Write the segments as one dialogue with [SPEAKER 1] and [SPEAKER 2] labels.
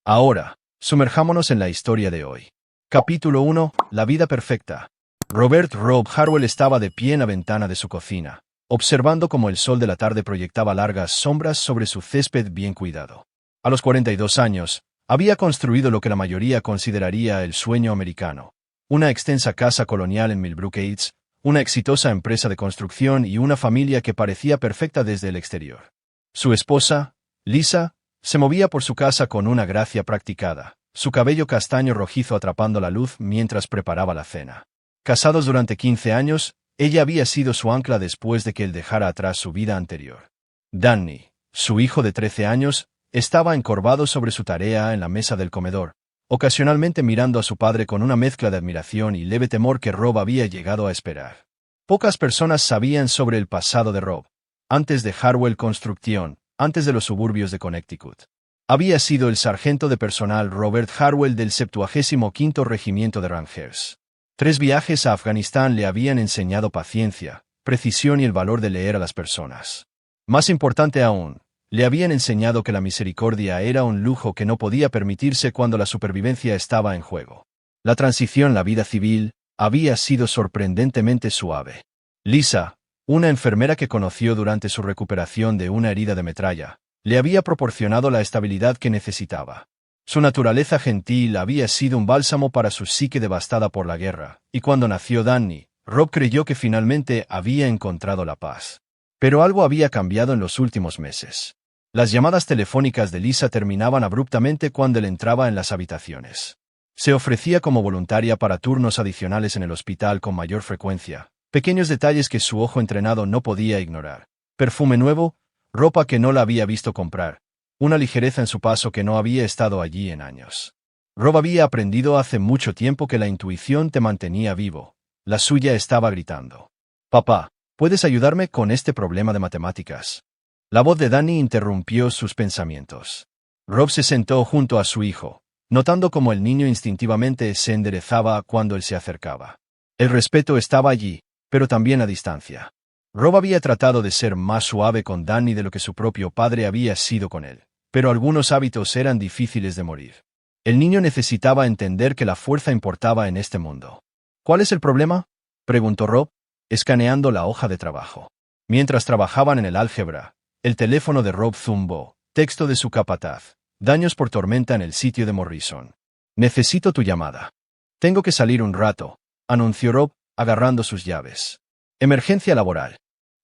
[SPEAKER 1] Ahora, sumerjámonos en la historia de hoy. Capítulo 1. La vida perfecta. Rob Harwell estaba de pie en la ventana de su cocina, observando cómo el sol de la tarde proyectaba largas sombras sobre su césped bien cuidado. A los 42 años, había construido lo que la mayoría consideraría el sueño americano. Una extensa casa colonial en Millbrook Heights, una exitosa empresa de construcción y una familia que parecía perfecta desde el exterior. Su esposa, Lisa, se movía por su casa con una gracia practicada, su cabello castaño rojizo atrapando la luz mientras preparaba la cena. Casados durante 15 años, ella había sido su ancla después de que él dejara atrás su vida anterior. Danny, su hijo de 13 años, estaba encorvado sobre su tarea en la mesa del comedor, ocasionalmente mirando a su padre con una mezcla de admiración y leve temor que Rob había llegado a esperar. Pocas personas sabían sobre el pasado de Rob. Antes de Harwell Construction, antes de los suburbios de Connecticut, había sido el sargento de personal Robert Harwell del 75º Regimiento de Rangers. 3 viajes a Afganistán le habían enseñado paciencia, precisión y el valor de leer a las personas. Más importante aún, le habían enseñado que la misericordia era un lujo que no podía permitirse cuando la supervivencia estaba en juego. La transición a la vida civil había sido sorprendentemente suave. Lisa, una enfermera que conoció durante su recuperación de una herida de metralla, le había proporcionado la estabilidad que necesitaba. Su naturaleza gentil había sido un bálsamo para su psique devastada por la guerra, y cuando nació Danny, Rob creyó que finalmente había encontrado la paz. Pero algo había cambiado en los últimos meses. Las llamadas telefónicas de Lisa terminaban abruptamente cuando él entraba en las habitaciones. Se ofrecía como voluntaria para turnos adicionales en el hospital con mayor frecuencia. Pequeños detalles que su ojo entrenado no podía ignorar. Perfume nuevo, ropa que no la había visto comprar, una ligereza en su paso que no había estado allí en años. Rob había aprendido hace mucho tiempo que la intuición te mantenía vivo. La suya estaba gritando. «Papá, ¿puedes ayudarme con este problema de matemáticas?» La voz de Danny interrumpió sus pensamientos. Rob se sentó junto a su hijo, notando cómo el niño instintivamente se enderezaba cuando él se acercaba. El respeto estaba allí, pero también a distancia. Rob había tratado de ser más suave con Danny de lo que su propio padre había sido con él, pero algunos hábitos eran difíciles de morir. El niño necesitaba entender que la fuerza importaba en este mundo. «¿Cuál es el problema?», preguntó Rob, escaneando la hoja de trabajo. Mientras trabajaban en el álgebra, el teléfono de Rob zumbó. Texto de su capataz. «Daños por tormenta en el sitio de Morrison. Necesito tu llamada». «Tengo que salir un rato», anunció Rob, agarrando sus llaves. «Emergencia laboral».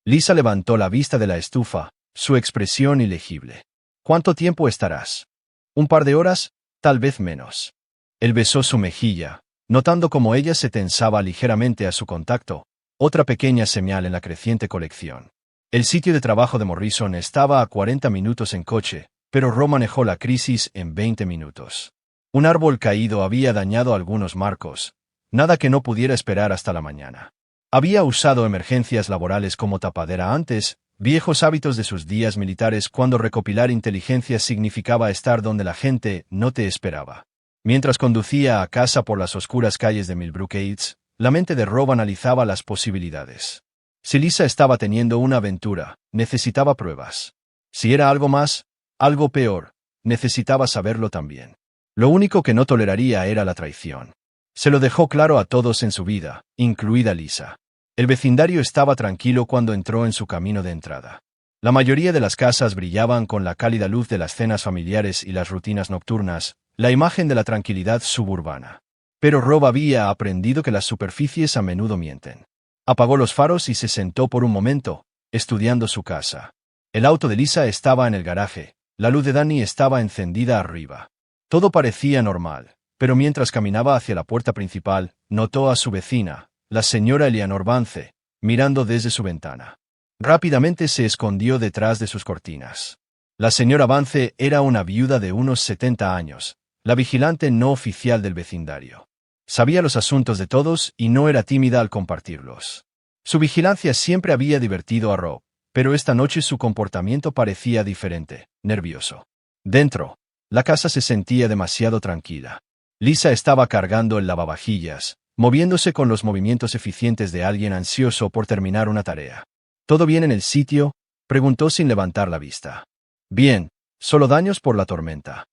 [SPEAKER 1] Lisa levantó la vista de la estufa, su expresión ilegible. «¿Cuánto tiempo estarás?» «Un par de horas, tal vez menos». Él besó su mejilla, notando cómo ella se tensaba ligeramente a su contacto, otra pequeña señal en la creciente colección. El sitio de trabajo de Morrison estaba a 40 minutos en coche, pero Rob manejó la crisis en 20 minutos. Un árbol caído había dañado algunos marcos, nada que no pudiera esperar hasta la mañana. Había usado emergencias laborales como tapadera antes, viejos hábitos de sus días militares cuando recopilar inteligencia significaba estar donde la gente no te esperaba. Mientras conducía a casa por las oscuras calles de Millbrook Heights, la mente de Rob analizaba las posibilidades. Si Lisa estaba teniendo una aventura, necesitaba pruebas. Si era algo más, algo peor, necesitaba saberlo también. Lo único que no toleraría era la traición. Se lo dejó claro a todos en su vida, incluida Lisa. El vecindario estaba tranquilo cuando entró en su camino de entrada. La mayoría de las casas brillaban con la cálida luz de las cenas familiares y las rutinas nocturnas, la imagen de la tranquilidad suburbana. Pero Rob había aprendido que las superficies a menudo mienten. Apagó los faros y se sentó por un momento, estudiando su casa. El auto de Lisa estaba en el garaje, la luz de Danny estaba encendida arriba. Todo parecía normal, pero mientras caminaba hacia la puerta principal, notó a su vecina, la señora Eleanor Vance, mirando desde su ventana. Rápidamente se escondió detrás de sus cortinas. La señora Vance era una viuda de unos 70 años, la vigilante no oficial del vecindario. Sabía los asuntos de todos y no era tímida al compartirlos. Su vigilancia siempre había divertido a Rob, pero esta noche su comportamiento parecía diferente, nervioso. Dentro, la casa se sentía demasiado tranquila. Lisa estaba cargando el lavavajillas, moviéndose con los movimientos eficientes de alguien ansioso por terminar una tarea. ¿Todo bien en el sitio?, preguntó sin levantar la vista. Bien, solo daños por la tormenta.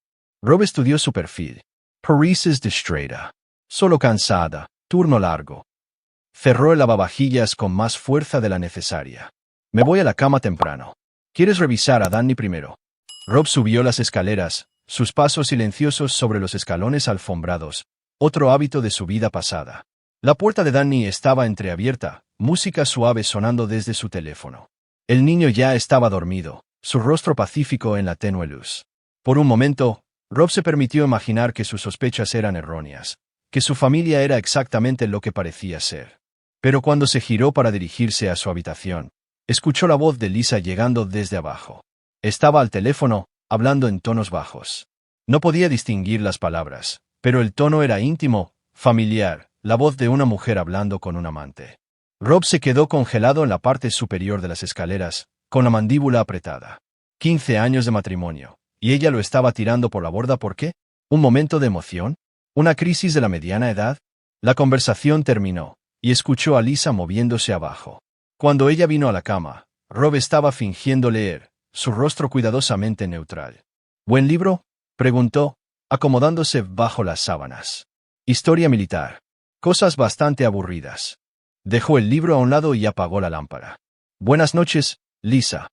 [SPEAKER 1] Rob estudió su perfil. Pareces distraída. Solo cansada. Turno largo. Cerró el lavavajillas con más fuerza de la necesaria. Me voy a la cama temprano. ¿Quieres revisar a Danny primero? Rob subió las escaleras, sus pasos silenciosos sobre los escalones alfombrados, otro hábito de su vida pasada. La puerta de Danny estaba entreabierta, música suave sonando desde su teléfono. El niño ya estaba dormido, su rostro pacífico en la tenue luz. Por un momento, Rob se permitió imaginar que sus sospechas eran erróneas, que su familia era exactamente lo que parecía ser. Pero cuando se giró para dirigirse a su habitación, escuchó la voz de Lisa llegando desde abajo. Estaba al teléfono, hablando en tonos bajos. No podía distinguir las palabras, pero el tono era íntimo, familiar, la voz de una mujer hablando con un amante. Rob se quedó congelado en la parte superior de las escaleras, con la mandíbula apretada. 15 años de matrimonio, y ella lo estaba tirando por la borda. ¿Por qué? ¿Un momento de emoción? ¿Una crisis de la mediana edad? La conversación terminó, y escuchó a Lisa moviéndose abajo. Cuando ella vino a la cama, Rob estaba fingiendo leer, su rostro cuidadosamente neutral. ¿Buen libro?, preguntó, acomodándose bajo las sábanas. Historia militar. Cosas bastante aburridas. Dejó el libro a un lado y apagó la lámpara. Buenas noches, Lisa.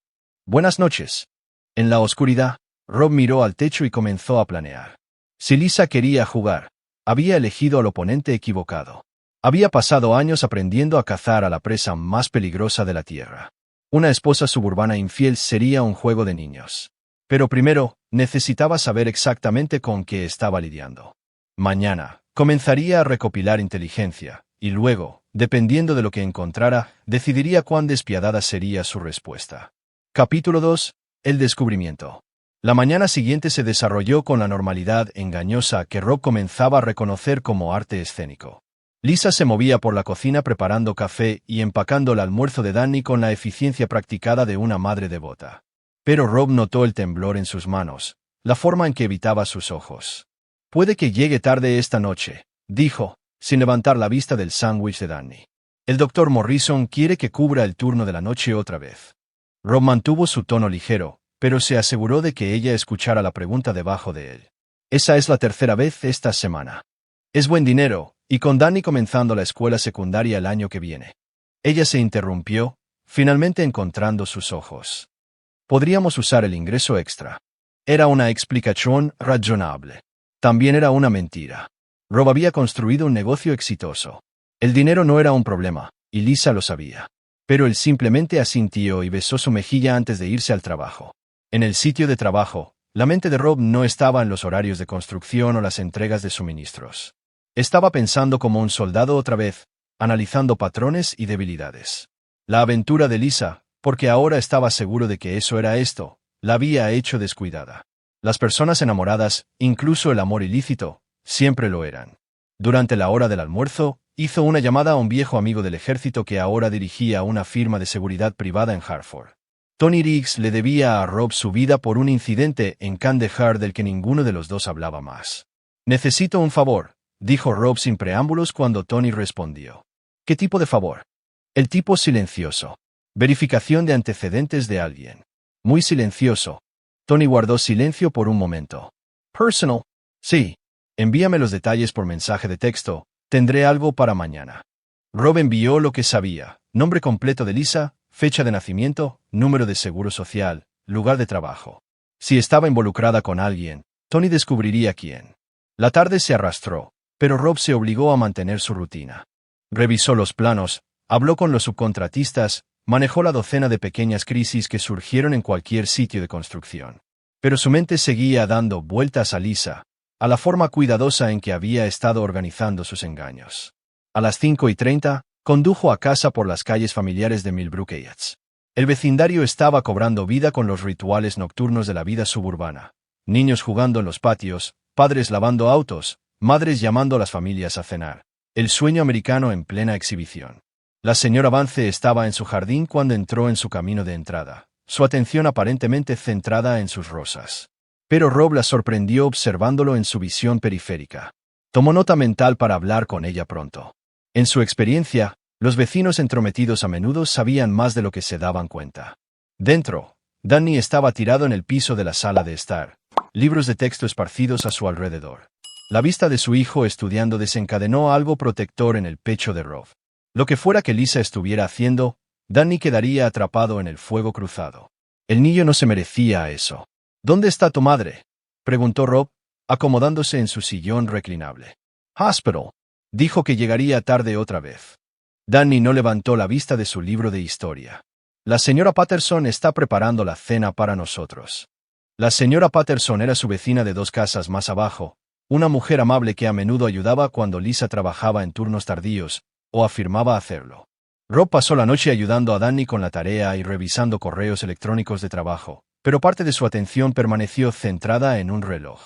[SPEAKER 1] Buenas noches. En la oscuridad, Rob miró al techo y comenzó a planear. Si Lisa quería jugar, había elegido al oponente equivocado. Había pasado años aprendiendo a cazar a la presa más peligrosa de la tierra. Una esposa suburbana infiel sería un juego de niños. Pero primero, necesitaba saber exactamente con qué estaba lidiando. Mañana, comenzaría a recopilar inteligencia, y luego, dependiendo de lo que encontrara, decidiría cuán despiadada sería su respuesta. Capítulo 2. El descubrimiento. La mañana siguiente se desarrolló con la normalidad engañosa que Rob comenzaba a reconocer como arte escénico. Lisa se movía por la cocina preparando café y empacando el almuerzo de Danny con la eficiencia practicada de una madre devota. Pero Rob notó el temblor en sus manos, la forma en que evitaba sus ojos. Puede que llegue tarde esta noche, dijo, sin levantar la vista del sándwich de Danny. El Dr. Morrison quiere que cubra el turno de la noche otra vez. Rob mantuvo su tono ligero, pero se aseguró de que ella escuchara la pregunta debajo de él. Esa es la tercera vez esta semana. Es buen dinero, y con Danny comenzando la escuela secundaria el año que viene. Ella se interrumpió, finalmente encontrando sus ojos. Podríamos usar el ingreso extra. Era una explicación razonable. También era una mentira. Rob había construido un negocio exitoso. El dinero no era un problema, y Lisa lo sabía. Pero él simplemente asintió y besó su mejilla antes de irse al trabajo. En el sitio de trabajo, la mente de Rob no estaba en los horarios de construcción o las entregas de suministros. Estaba pensando como un soldado otra vez, analizando patrones y debilidades. La aventura de Lisa, porque ahora estaba seguro de que eso era esto, la había hecho descuidada. Las personas enamoradas, incluso el amor ilícito, siempre lo eran. Durante la hora del almuerzo, hizo una llamada a un viejo amigo del ejército que ahora dirigía una firma de seguridad privada en Hartford. Tony Riggs le debía a Rob su vida por un incidente en Kandahar del que ninguno de los dos hablaba más. «Necesito un favor», dijo Rob sin preámbulos cuando Tony respondió. «¿Qué tipo de favor?» El tipo silencioso. Verificación de antecedentes de alguien. Muy silencioso. Tony guardó silencio por un momento. «Personal». «Sí. Envíame los detalles por mensaje de texto. Tendré algo para mañana». Rob envió lo que sabía: nombre completo de Lisa, fecha de nacimiento, número de seguro social, lugar de trabajo. Si estaba involucrada con alguien, Tony descubriría quién. La tarde se arrastró, pero Rob se obligó a mantener su rutina. Revisó los planos, habló con los subcontratistas, manejó la docena de pequeñas crisis que surgieron en cualquier sitio de construcción. Pero su mente seguía dando vueltas a Lisa, a la forma cuidadosa en que había estado organizando sus engaños. A las 5:30, condujo a casa por las calles familiares de Millbrook Heights. El vecindario estaba cobrando vida con los rituales nocturnos de la vida suburbana. Niños jugando en los patios, padres lavando autos, madres llamando a las familias a cenar. El sueño americano en plena exhibición. La señora Vance estaba en su jardín cuando entró en su camino de entrada, su atención aparentemente centrada en sus rosas. Pero Rob la sorprendió observándolo en su visión periférica. Tomó nota mental para hablar con ella pronto. En su experiencia, los vecinos entrometidos a menudo sabían más de lo que se daban cuenta. Dentro, Danny estaba tirado en el piso de la sala de estar, libros de texto esparcidos a su alrededor. La vista de su hijo estudiando desencadenó algo protector en el pecho de Rob. Lo que fuera que Lisa estuviera haciendo, Danny quedaría atrapado en el fuego cruzado. El niño no se merecía eso. ¿Dónde está tu madre?, preguntó Rob, acomodándose en su sillón reclinable. Hospital. Dijo que llegaría tarde otra vez. Danny no levantó la vista de su libro de historia. La señora Patterson está preparando la cena para nosotros. La señora Patterson era su vecina de 2 casas más abajo, una mujer amable que a menudo ayudaba cuando Lisa trabajaba en turnos tardíos, o afirmaba hacerlo. Rob pasó la noche ayudando a Danny con la tarea y revisando correos electrónicos de trabajo, pero parte de su atención permaneció centrada en un reloj.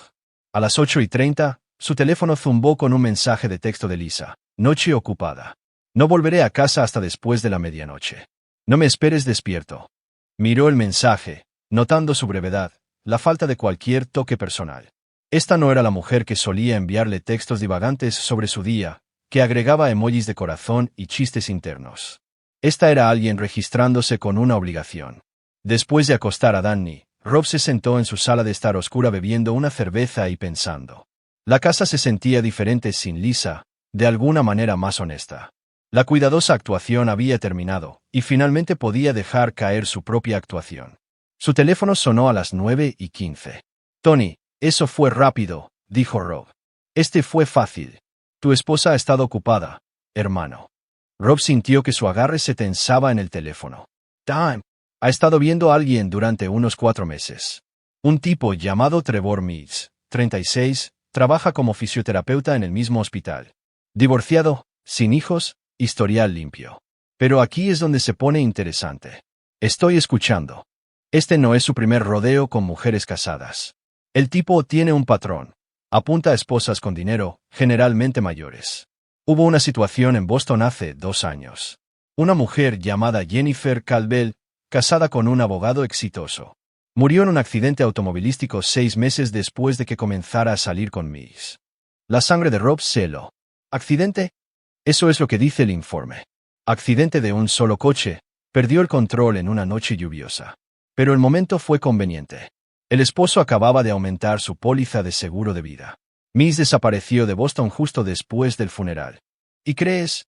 [SPEAKER 1] A las 8:30, su teléfono zumbó con un mensaje de texto de Lisa. Noche ocupada. No volveré a casa hasta después de la medianoche. No me esperes despierto. Miró el mensaje, notando su brevedad, la falta de cualquier toque personal. Esta no era la mujer que solía enviarle textos divagantes sobre su día, que agregaba emojis de corazón y chistes internos. Esta era alguien registrándose con una obligación. Después de acostar a Danny, Rob se sentó en su sala de estar oscura bebiendo una cerveza y pensando. La casa se sentía diferente sin Lisa, de alguna manera más honesta. La cuidadosa actuación había terminado, y finalmente podía dejar caer su propia actuación. Su teléfono sonó a las 9:15. Tony, eso fue rápido, dijo Rob. Este fue fácil. Tu esposa ha estado ocupada, hermano. Rob sintió que su agarre se tensaba en el teléfono. Time. Ha estado viendo a alguien durante unos 4 meses. Un tipo llamado Trevor Meads, 36, trabaja como fisioterapeuta en el mismo hospital. Divorciado, sin hijos, historial limpio. Pero aquí es donde se pone interesante. Estoy escuchando. Este no es su primer rodeo con mujeres casadas. El tipo tiene un patrón. Apunta a esposas con dinero, generalmente mayores. Hubo una situación en Boston hace 2 años. Una mujer llamada Jennifer Calvell, casada con un abogado exitoso. Murió en un accidente automovilístico 6 meses después de que comenzara a salir con Miss. La sangre de Rob se heló. ¿Accidente? Eso es lo que dice el informe. Accidente de un solo coche. Perdió el control en una noche lluviosa. Pero el momento fue conveniente. El esposo acababa de aumentar su póliza de seguro de vida. Miss desapareció de Boston justo después del funeral. ¿Y crees?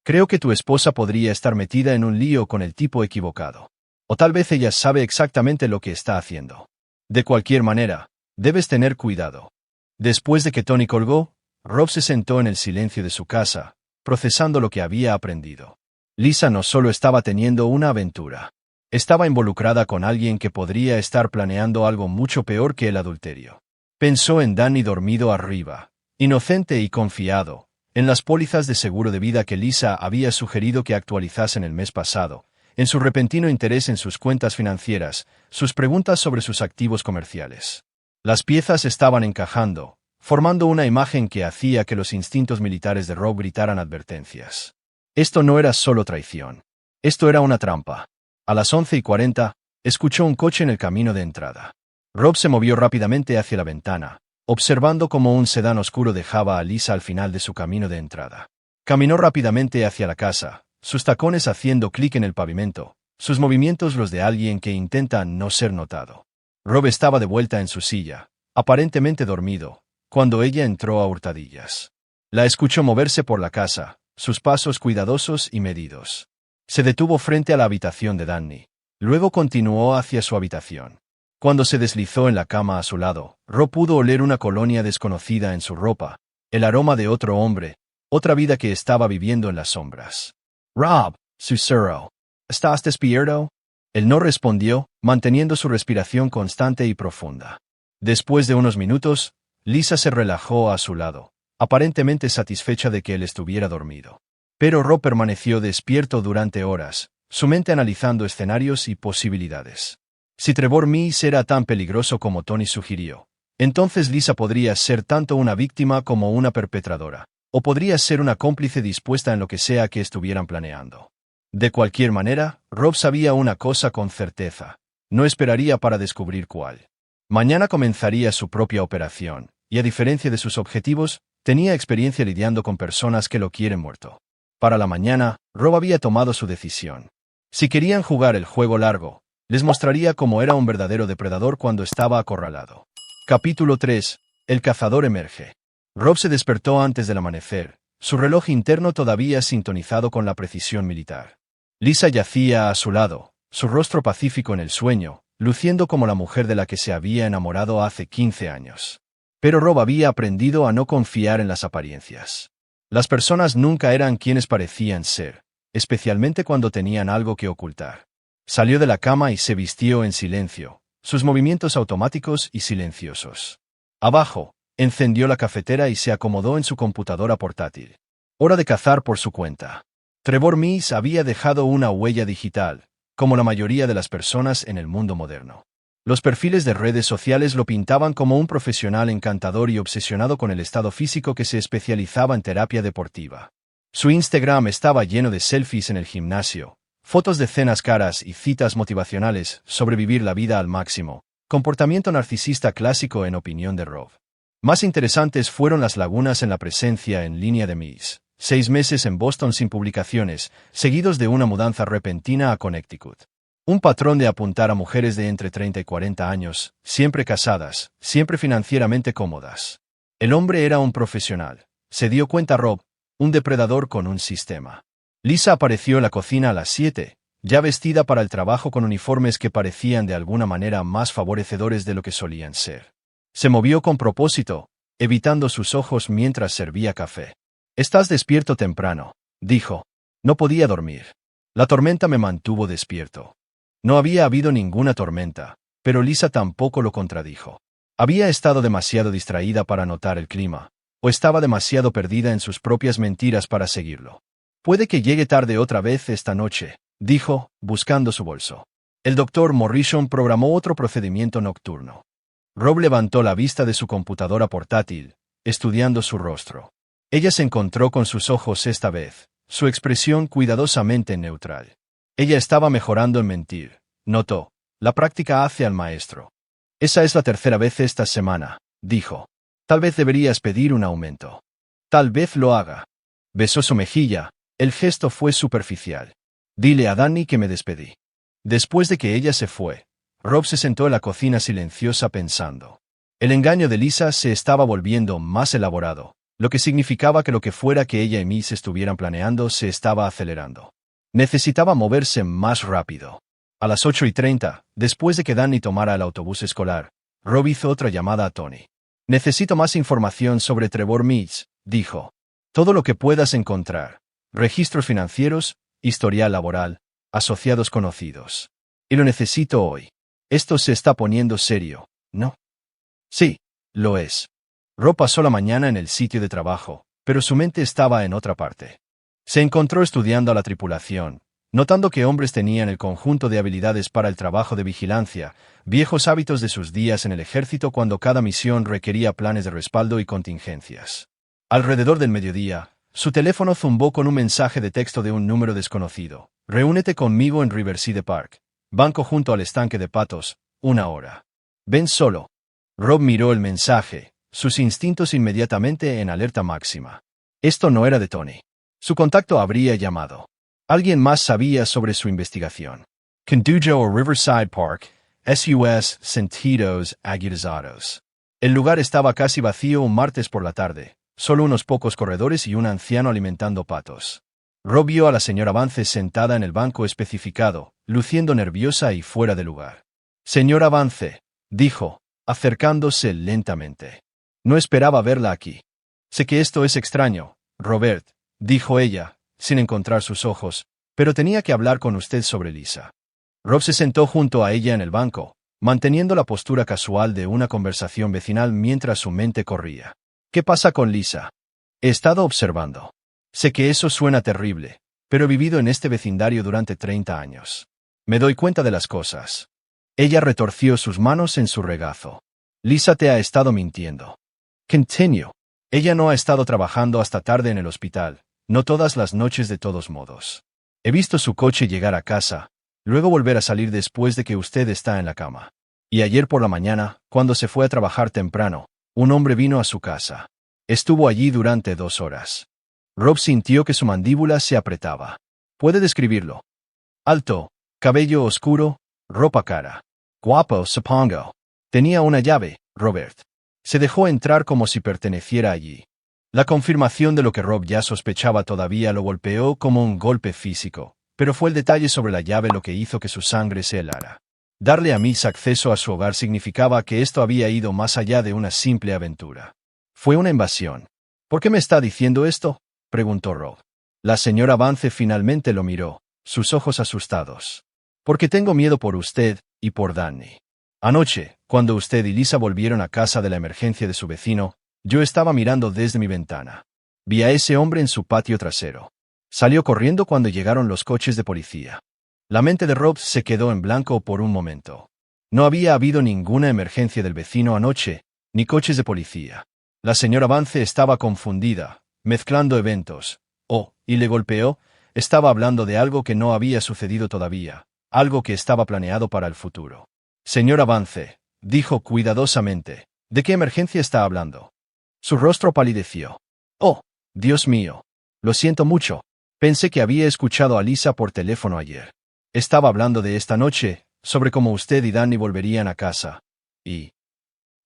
[SPEAKER 1] Creo que tu esposa podría estar metida en un lío con el tipo equivocado. O tal vez ella sabe exactamente lo que está haciendo. De cualquier manera, debes tener cuidado. Después de que Tony colgó, Rob se sentó en el silencio de su casa, procesando lo que había aprendido. Lisa no solo estaba teniendo una aventura. Estaba involucrada con alguien que podría estar planeando algo mucho peor que el adulterio. Pensó en Danny dormido arriba, inocente y confiado, en las pólizas de seguro de vida que Lisa había sugerido que actualizasen el mes pasado, en su repentino interés en sus cuentas financieras, sus preguntas sobre sus activos comerciales. Las piezas estaban encajando, formando una imagen que hacía que los instintos militares de Rob gritaran advertencias. Esto no era solo traición. Esto era una trampa. A las 11:40, escuchó un coche en el camino de entrada. Rob se movió rápidamente hacia la ventana, observando cómo un sedán oscuro dejaba a Lisa al final de su camino de entrada. Caminó rápidamente hacia la casa, sus tacones haciendo clic en el pavimento, sus movimientos los de alguien que intenta no ser notado. Rob estaba de vuelta en su silla, aparentemente dormido, cuando ella entró a hurtadillas. La escuchó moverse por la casa, sus pasos cuidadosos y medidos. Se detuvo frente a la habitación de Danny. Luego continuó hacia su habitación. Cuando se deslizó en la cama a su lado, Rob pudo oler una colonia desconocida en su ropa, el aroma de otro hombre, otra vida que estaba viviendo en las sombras. Rob, susurró. ¿Estás despierto? Él no respondió, manteniendo su respiración constante y profunda. Después de unos minutos, Lisa se relajó a su lado, aparentemente satisfecha de que él estuviera dormido. Pero Rob permaneció despierto durante horas, su mente analizando escenarios y posibilidades. Si Trevor Meads era tan peligroso como Tony sugirió, entonces Lisa podría ser tanto una víctima como una perpetradora, o podría ser una cómplice dispuesta en lo que sea que estuvieran planeando. De cualquier manera, Rob sabía una cosa con certeza: no esperaría para descubrir cuál. Mañana comenzaría su propia operación, y a diferencia de sus objetivos, tenía experiencia lidiando con personas que lo quieren muerto. Para la mañana, Rob había tomado su decisión. Si querían jugar el juego largo, les mostraría cómo era un verdadero depredador cuando estaba acorralado. Capítulo 3. El cazador emerge. Rob se despertó antes del amanecer, su reloj interno todavía sintonizado con la precisión militar. Lisa yacía a su lado, su rostro pacífico en el sueño, luciendo como la mujer de la que se había enamorado hace 15 años. Pero Rob había aprendido a no confiar en las apariencias. Las personas nunca eran quienes parecían ser, especialmente cuando tenían algo que ocultar. Salió de la cama y se vistió en silencio, sus movimientos automáticos y silenciosos. Abajo, encendió la cafetera y se acomodó en su computadora portátil. Hora de cazar por su cuenta. Trevor Mills había dejado una huella digital, como la mayoría de las personas en el mundo moderno. Los perfiles de redes sociales lo pintaban como un profesional encantador y obsesionado con el estado físico que se especializaba en terapia deportiva. Su Instagram estaba lleno de selfies en el gimnasio, fotos de cenas caras y citas motivacionales sobre vivir la vida al máximo, comportamiento narcisista clásico en opinión de Rob. Más interesantes fueron las lagunas en la presencia en línea de Mills. 6 meses en Boston sin publicaciones, seguidos de una mudanza repentina a Connecticut. Un patrón de apuntar a mujeres de entre 30 y 40 años, siempre casadas, siempre financieramente cómodas. El hombre era un profesional, se dio cuenta Rob, un depredador con un sistema. Lisa apareció en la cocina a las 7, ya vestida para el trabajo con uniformes que parecían de alguna manera más favorecedores de lo que solían ser. Se movió con propósito, evitando sus ojos mientras servía café. «Estás despierto temprano», dijo. No podía dormir. La tormenta me mantuvo despierto. No había habido ninguna tormenta, pero Lisa tampoco lo contradijo. Había estado demasiado distraída para notar el clima, o estaba demasiado perdida en sus propias mentiras para seguirlo. «Puede que llegue tarde otra vez esta noche», dijo, buscando su bolso. El doctor Morrison programó otro procedimiento nocturno. Rob levantó la vista de su computadora portátil, estudiando su rostro. Ella se encontró con sus ojos esta vez, su expresión cuidadosamente neutral. Ella estaba mejorando en mentir, notó. La práctica hace al maestro. «Esa es la tercera vez esta semana», dijo. «Tal vez deberías pedir un aumento». «Tal vez lo haga». Besó su mejilla, el gesto fue superficial. «Dile a Danny que me despedí». Después de que ella se fue, Rob se sentó en la cocina silenciosa pensando. El engaño de Lisa se estaba volviendo más elaborado, lo que significaba que lo que fuera que ella y Miss estuvieran planeando se estaba acelerando. Necesitaba moverse más rápido. A las 8:30, después de que Danny tomara el autobús escolar, Rob hizo otra llamada a Tony. «Necesito más información sobre Trevor Mills», dijo. «Todo lo que puedas encontrar. Registros financieros, historial laboral, asociados conocidos. Y lo necesito hoy. Esto se está poniendo serio, ¿no?» «Sí, lo es». Rob pasó la mañana en el sitio de trabajo, pero su mente estaba en otra parte. Se encontró estudiando a la tripulación, notando que hombres tenían el conjunto de habilidades para el trabajo de vigilancia, viejos hábitos de sus días en el ejército cuando cada misión requería planes de respaldo y contingencias. Alrededor del mediodía, su teléfono zumbó con un mensaje de texto de un número desconocido. «Reúnete conmigo en Riverside Park. Banco junto al estanque de patos, 1 hora. Ven solo». Rob miró el mensaje, sus instintos inmediatamente en alerta máxima. Esto no era de Tony. Su contacto habría llamado. Alguien más sabía sobre su investigación. Kentucky o Riverside Park, SUS sentidos agilizados. El lugar estaba casi vacío un martes por la tarde, solo unos pocos corredores y un anciano alimentando patos. Rob vio a la señora Vance sentada en el banco especificado, luciendo nerviosa y fuera de lugar. «Señora Vance», dijo, acercándose lentamente. «No esperaba verla aquí». «Sé que esto es extraño, Robert», dijo ella, sin encontrar sus ojos, «pero tenía que hablar con usted sobre Lisa». Rob se sentó junto a ella en el banco, manteniendo la postura casual de una conversación vecinal mientras su mente corría. «¿Qué pasa con Lisa?» «He estado observando. Sé que eso suena terrible, pero he vivido en este vecindario durante 30 años. Me doy cuenta de las cosas». Ella retorció sus manos en su regazo. «Lisa te ha estado mintiendo». «Continue». «Ella no ha estado trabajando hasta tarde en el hospital, no todas las noches de todos modos. He visto su coche llegar a casa, luego volver a salir después de que usted está en la cama. Y ayer por la mañana, cuando se fue a trabajar temprano, un hombre vino a su casa. Estuvo allí durante 2 horas». Rob sintió que su mandíbula se apretaba. «¿Puede describirlo?» «Alto, cabello oscuro, ropa cara. Guapo, supongo. Tenía una llave», Robert. Se dejó entrar como si perteneciera allí. La confirmación de lo que Rob ya sospechaba todavía lo golpeó como un golpe físico, pero fue el detalle sobre la llave lo que hizo que su sangre se helara. Darle a Miss acceso a su hogar significaba que esto había ido más allá de una simple aventura. Fue una invasión. ¿Por qué me está diciendo esto?, preguntó Rob. La señora Vance finalmente lo miró, sus ojos asustados. Porque tengo miedo por usted y por Danny. Anoche, cuando usted y Lisa volvieron a casa de la emergencia de su vecino, yo estaba mirando desde mi ventana. Vi a ese hombre en su patio trasero. Salió corriendo cuando llegaron los coches de policía. La mente de Rob se quedó en blanco por un momento. No había habido ninguna emergencia del vecino anoche, ni coches de policía. La señora Vance estaba confundida, mezclando eventos. Y le golpeó, estaba hablando de algo que no había sucedido todavía, algo que estaba planeado para el futuro. Señora Vance, dijo cuidadosamente, ¿de qué emergencia está hablando? Su rostro palideció. Oh, Dios mío. Lo siento mucho. Pensé que había escuchado a Lisa por teléfono ayer. Estaba hablando de esta noche, sobre cómo usted y Danny volverían a casa. Y...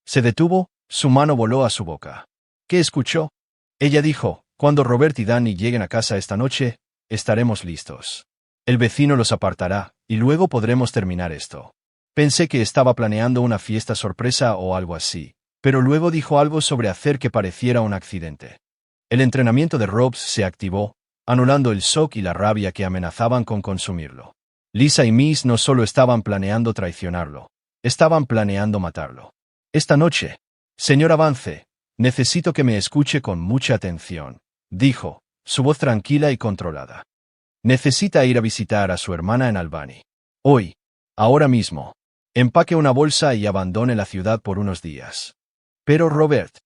[SPEAKER 1] Se detuvo, su mano voló a su boca. ¿Qué escuchó? Ella dijo, cuando Robert y Danny lleguen a casa esta noche, estaremos listos. El vecino los apartará, y luego podremos terminar esto. Pensé que estaba planeando una fiesta sorpresa o algo así, pero luego dijo algo sobre hacer que pareciera un accidente. El entrenamiento de Rob se activó, anulando el shock y la rabia que amenazaban con consumirlo. Lisa y Miss no solo estaban planeando traicionarlo, estaban planeando matarlo. Esta noche, señora Vance, necesito que me escuche con mucha atención, dijo, su voz tranquila y controlada. Necesita ir a visitar a su hermana en Albany. Hoy, ahora mismo. Empaque una bolsa y abandone la ciudad por unos días. Pero Robert,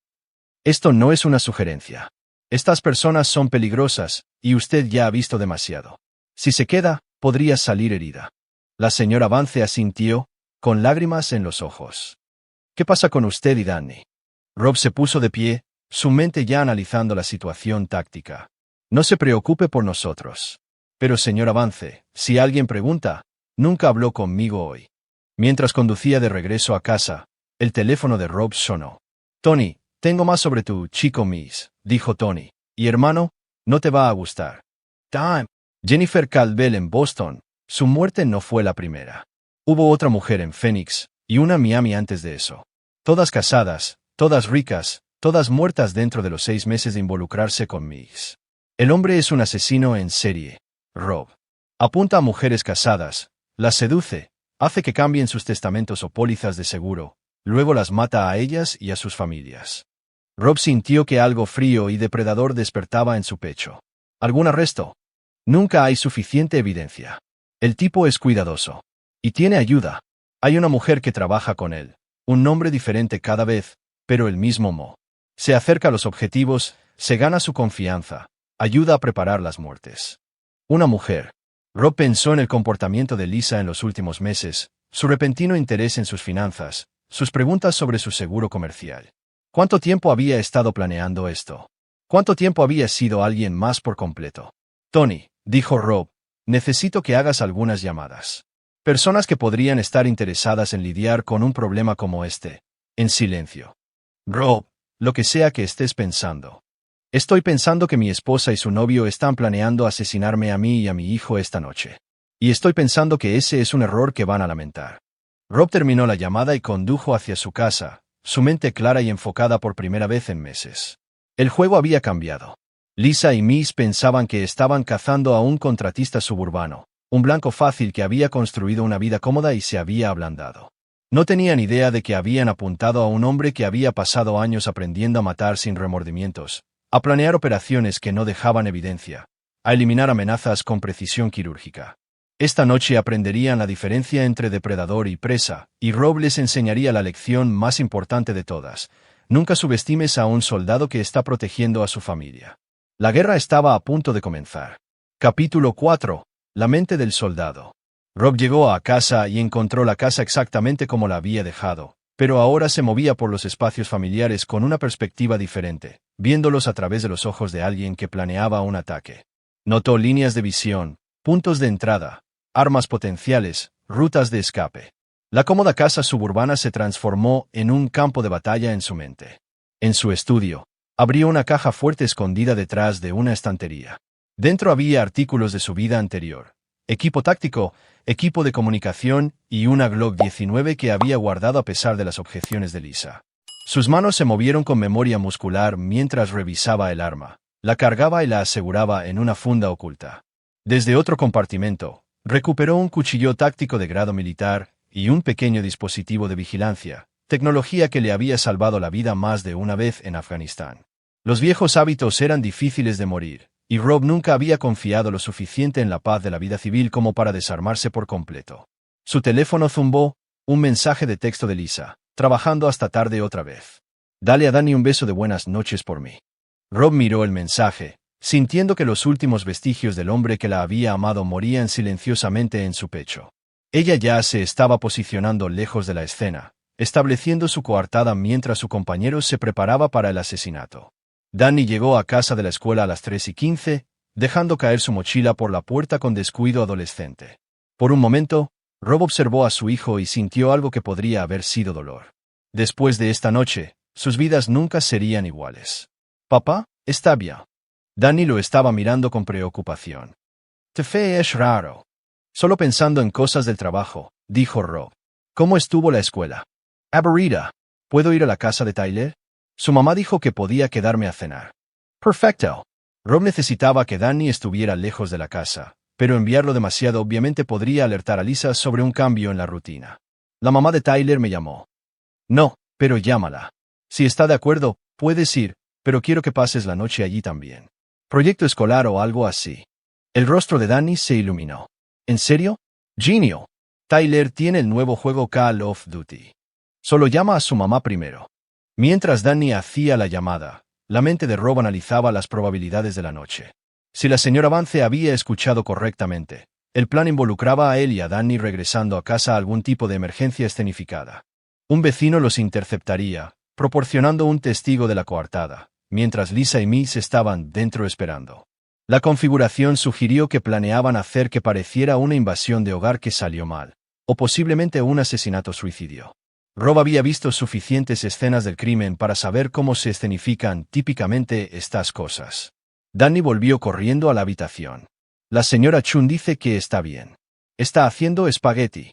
[SPEAKER 1] esto no es una sugerencia. Estas personas son peligrosas, y usted ya ha visto demasiado. Si se queda, podría salir herida. La señora Vance asintió, con lágrimas en los ojos. ¿Qué pasa con usted y Danny? Rob se puso de pie, su mente ya analizando la situación táctica. No se preocupe por nosotros. Pero señora Vance, si alguien pregunta, nunca habló conmigo hoy. Mientras conducía de regreso a casa, el teléfono de Rob sonó. Tony, tengo más sobre tu chico Miss, dijo Tony. Y hermano, no te va a gustar. Time. Jennifer Caldwell en Boston. Su muerte no fue la primera. Hubo otra mujer en Phoenix, y una en Miami antes de eso. Todas casadas, todas ricas, todas muertas dentro de los 6 meses de involucrarse con Miss. El hombre es un asesino en serie. Rob. Apunta a mujeres casadas, las seduce, hace que cambien sus testamentos o pólizas de seguro, luego las mata a ellas y a sus familias. Rob sintió que algo frío y depredador despertaba en su pecho. ¿Algún arresto? Nunca hay suficiente evidencia. El tipo es cuidadoso. Y tiene ayuda. Hay una mujer que trabaja con él. Un nombre diferente cada vez, pero el mismo mo. Se acerca a los objetivos, se gana su confianza, ayuda a preparar las muertes. Una mujer. Rob pensó en el comportamiento de Lisa en los últimos meses, su repentino interés en sus finanzas, sus preguntas sobre su seguro comercial. ¿Cuánto tiempo había estado planeando esto? ¿Cuánto tiempo había sido alguien más por completo? Tony, dijo Rob, necesito que hagas algunas llamadas. Personas que podrían estar interesadas en lidiar con un problema como este. En silencio. Rob, lo que sea que estés pensando. Estoy pensando que mi esposa y su novio están planeando asesinarme a mí y a mi hijo esta noche. Y estoy pensando que ese es un error que van a lamentar. Rob terminó la llamada y condujo hacia su casa, su mente clara y enfocada por primera vez en meses. El juego había cambiado. Lisa y Miss pensaban que estaban cazando a un contratista suburbano, un blanco fácil que había construido una vida cómoda y se había ablandado. No tenían idea de que habían apuntado a un hombre que había pasado años aprendiendo a matar sin remordimientos, a planear operaciones que no dejaban evidencia, a eliminar amenazas con precisión quirúrgica. Esta noche aprenderían la diferencia entre depredador y presa, y Rob les enseñaría la lección más importante de todas. Nunca subestimes a un soldado que está protegiendo a su familia. La guerra estaba a punto de comenzar. Capítulo 4. La mente del soldado. Rob llegó a casa y encontró la casa exactamente como la había dejado, pero ahora se movía por los espacios familiares con una perspectiva diferente, viéndolos a través de los ojos de alguien que planeaba un ataque. Notó líneas de visión, puntos de entrada, armas potenciales, rutas de escape. La cómoda casa suburbana se transformó en un campo de batalla en su mente. En su estudio, abrió una caja fuerte escondida detrás de una estantería. Dentro había artículos de su vida anterior, equipo táctico, equipo de comunicación y una Glock 19 que había guardado a pesar de las objeciones de Lisa. Sus manos se movieron con memoria muscular mientras revisaba el arma, la cargaba y la aseguraba en una funda oculta. Desde otro compartimento, recuperó un cuchillo táctico de grado militar y un pequeño dispositivo de vigilancia, tecnología que le había salvado la vida más de una vez en Afganistán. Los viejos hábitos eran difíciles de morir, y Rob nunca había confiado lo suficiente en la paz de la vida civil como para desarmarse por completo. Su teléfono zumbó, un mensaje de texto de Lisa, trabajando hasta tarde otra vez. Dale a Danny un beso de buenas noches por mí. Rob miró el mensaje, sintiendo que los últimos vestigios del hombre que la había amado morían silenciosamente en su pecho. Ella ya se estaba posicionando lejos de la escena, estableciendo su coartada mientras su compañero se preparaba para el asesinato. Danny llegó a casa de la escuela a las 3:15, dejando caer su mochila por la puerta con descuido adolescente. Por un momento, Rob observó a su hijo y sintió algo que podría haber sido dolor. Después de esta noche, sus vidas nunca serían iguales. «Papá, está bien». Danny lo estaba mirando con preocupación. «Te fe es raro». «Solo pensando en cosas del trabajo», dijo Rob. «¿Cómo estuvo la escuela?» «Aburrida. ¿Puedo ir a la casa de Tyler?» Su mamá dijo que podía quedarme a cenar. «Perfecto». Rob necesitaba que Danny estuviera lejos de la casa, pero enviarlo demasiado obviamente podría alertar a Lisa sobre un cambio en la rutina. «La mamá de Tyler me llamó». «No, pero llámala. Si está de acuerdo, puedes ir, pero quiero que pases la noche allí también. Proyecto escolar o algo así». El rostro de Danny se iluminó. «¿En serio? Genio. Tyler tiene el nuevo juego Call of Duty. Solo llama a su mamá primero». Mientras Danny hacía la llamada, la mente de Rob analizaba las probabilidades de la noche. Si la señora Vance había escuchado correctamente, el plan involucraba a él y a Danny regresando a casa a algún tipo de emergencia escenificada. Un vecino los interceptaría, proporcionando un testigo de la coartada, mientras Lisa y Miss estaban dentro esperando. La configuración sugirió que planeaban hacer que pareciera una invasión de hogar que salió mal, o posiblemente un asesinato-suicidio. Rob había visto suficientes escenas del crimen para saber cómo se escenifican típicamente estas cosas. Danny volvió corriendo a la habitación. «La señora Chun dice que está bien. Está haciendo espagueti».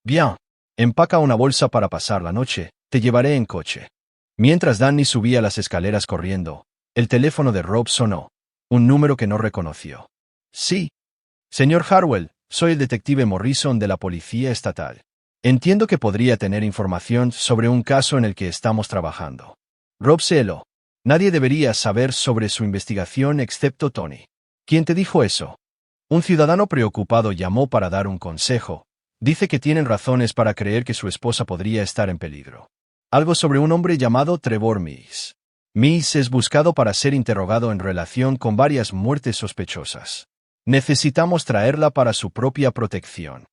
[SPEAKER 1] «Bien. Empaca una bolsa para pasar la noche, te llevaré en coche». Mientras Danny subía las escaleras corriendo, el teléfono de Rob sonó. Un número que no reconoció. «Sí. Señor Harwell, soy el detective Morrison de la Policía Estatal. Entiendo que podría tener información sobre un caso en el que estamos trabajando». Rob se heló. Nadie debería saber sobre su investigación excepto Tony. «¿Quién te dijo eso?» Un ciudadano preocupado llamó para dar un consejo. Dice que tienen razones para creer que su esposa podría estar en peligro. Algo sobre un hombre llamado Trevor Mees. Mees es buscado para ser interrogado en relación con varias muertes sospechosas. Necesitamos traerla para su propia protección.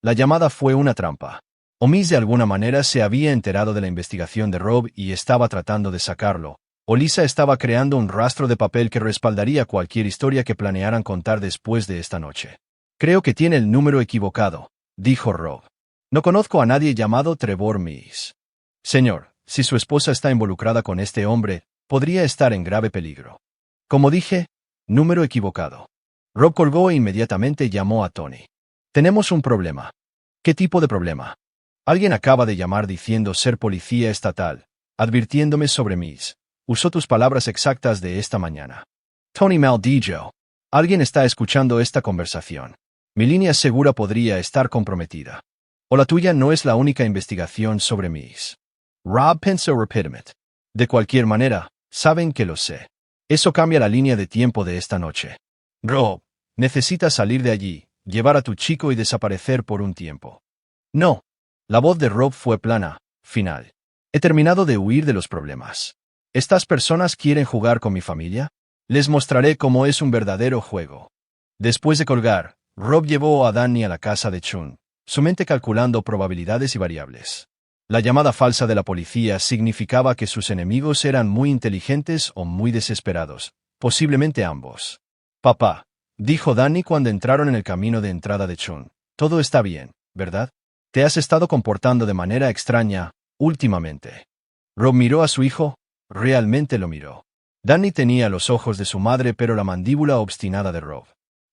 [SPEAKER 1] La llamada fue una trampa. O Mees de alguna manera se había enterado de la investigación de Rob y estaba tratando de sacarlo, o Lisa estaba creando un rastro de papel que respaldaría cualquier historia que planearan contar después de esta noche. «Creo que tiene el número equivocado», dijo Rob. «No conozco a nadie llamado Trevor Mees». «Señor, si su esposa está involucrada con este hombre, podría estar en grave peligro». «Como dije, número equivocado». Rob colgó e inmediatamente llamó a Tony. «Tenemos un problema». «¿Qué tipo de problema?» «Alguien acaba de llamar diciendo ser policía estatal, advirtiéndome sobre Mees. Usó tus palabras exactas de esta mañana». «Tony Maldillo. Alguien está escuchando esta conversación. Mi línea segura podría estar comprometida. O la tuya no es la única investigación sobre Mees». Rob pensó rápidamente. «De cualquier manera, saben que lo sé. Eso cambia la línea de tiempo de esta noche. Rob, necesitas salir de allí, llevar a tu chico y desaparecer por un tiempo». «No». La voz de Rob fue plana, final. «He terminado de huir de los problemas. ¿Estas personas quieren jugar con mi familia? Les mostraré cómo es un verdadero juego». Después de colgar, Rob llevó a Danny a la casa de Chun, su mente calculando probabilidades y variables. La llamada falsa de la policía significaba que sus enemigos eran muy inteligentes o muy desesperados, posiblemente ambos. «Papá», dijo Danny cuando entraron en el camino de entrada de Chun, «todo está bien, ¿verdad? Te has estado comportando de manera extraña, últimamente. Rob miró a su hijo, realmente lo miró. Danny tenía los ojos de su madre pero la mandíbula obstinada de Rob.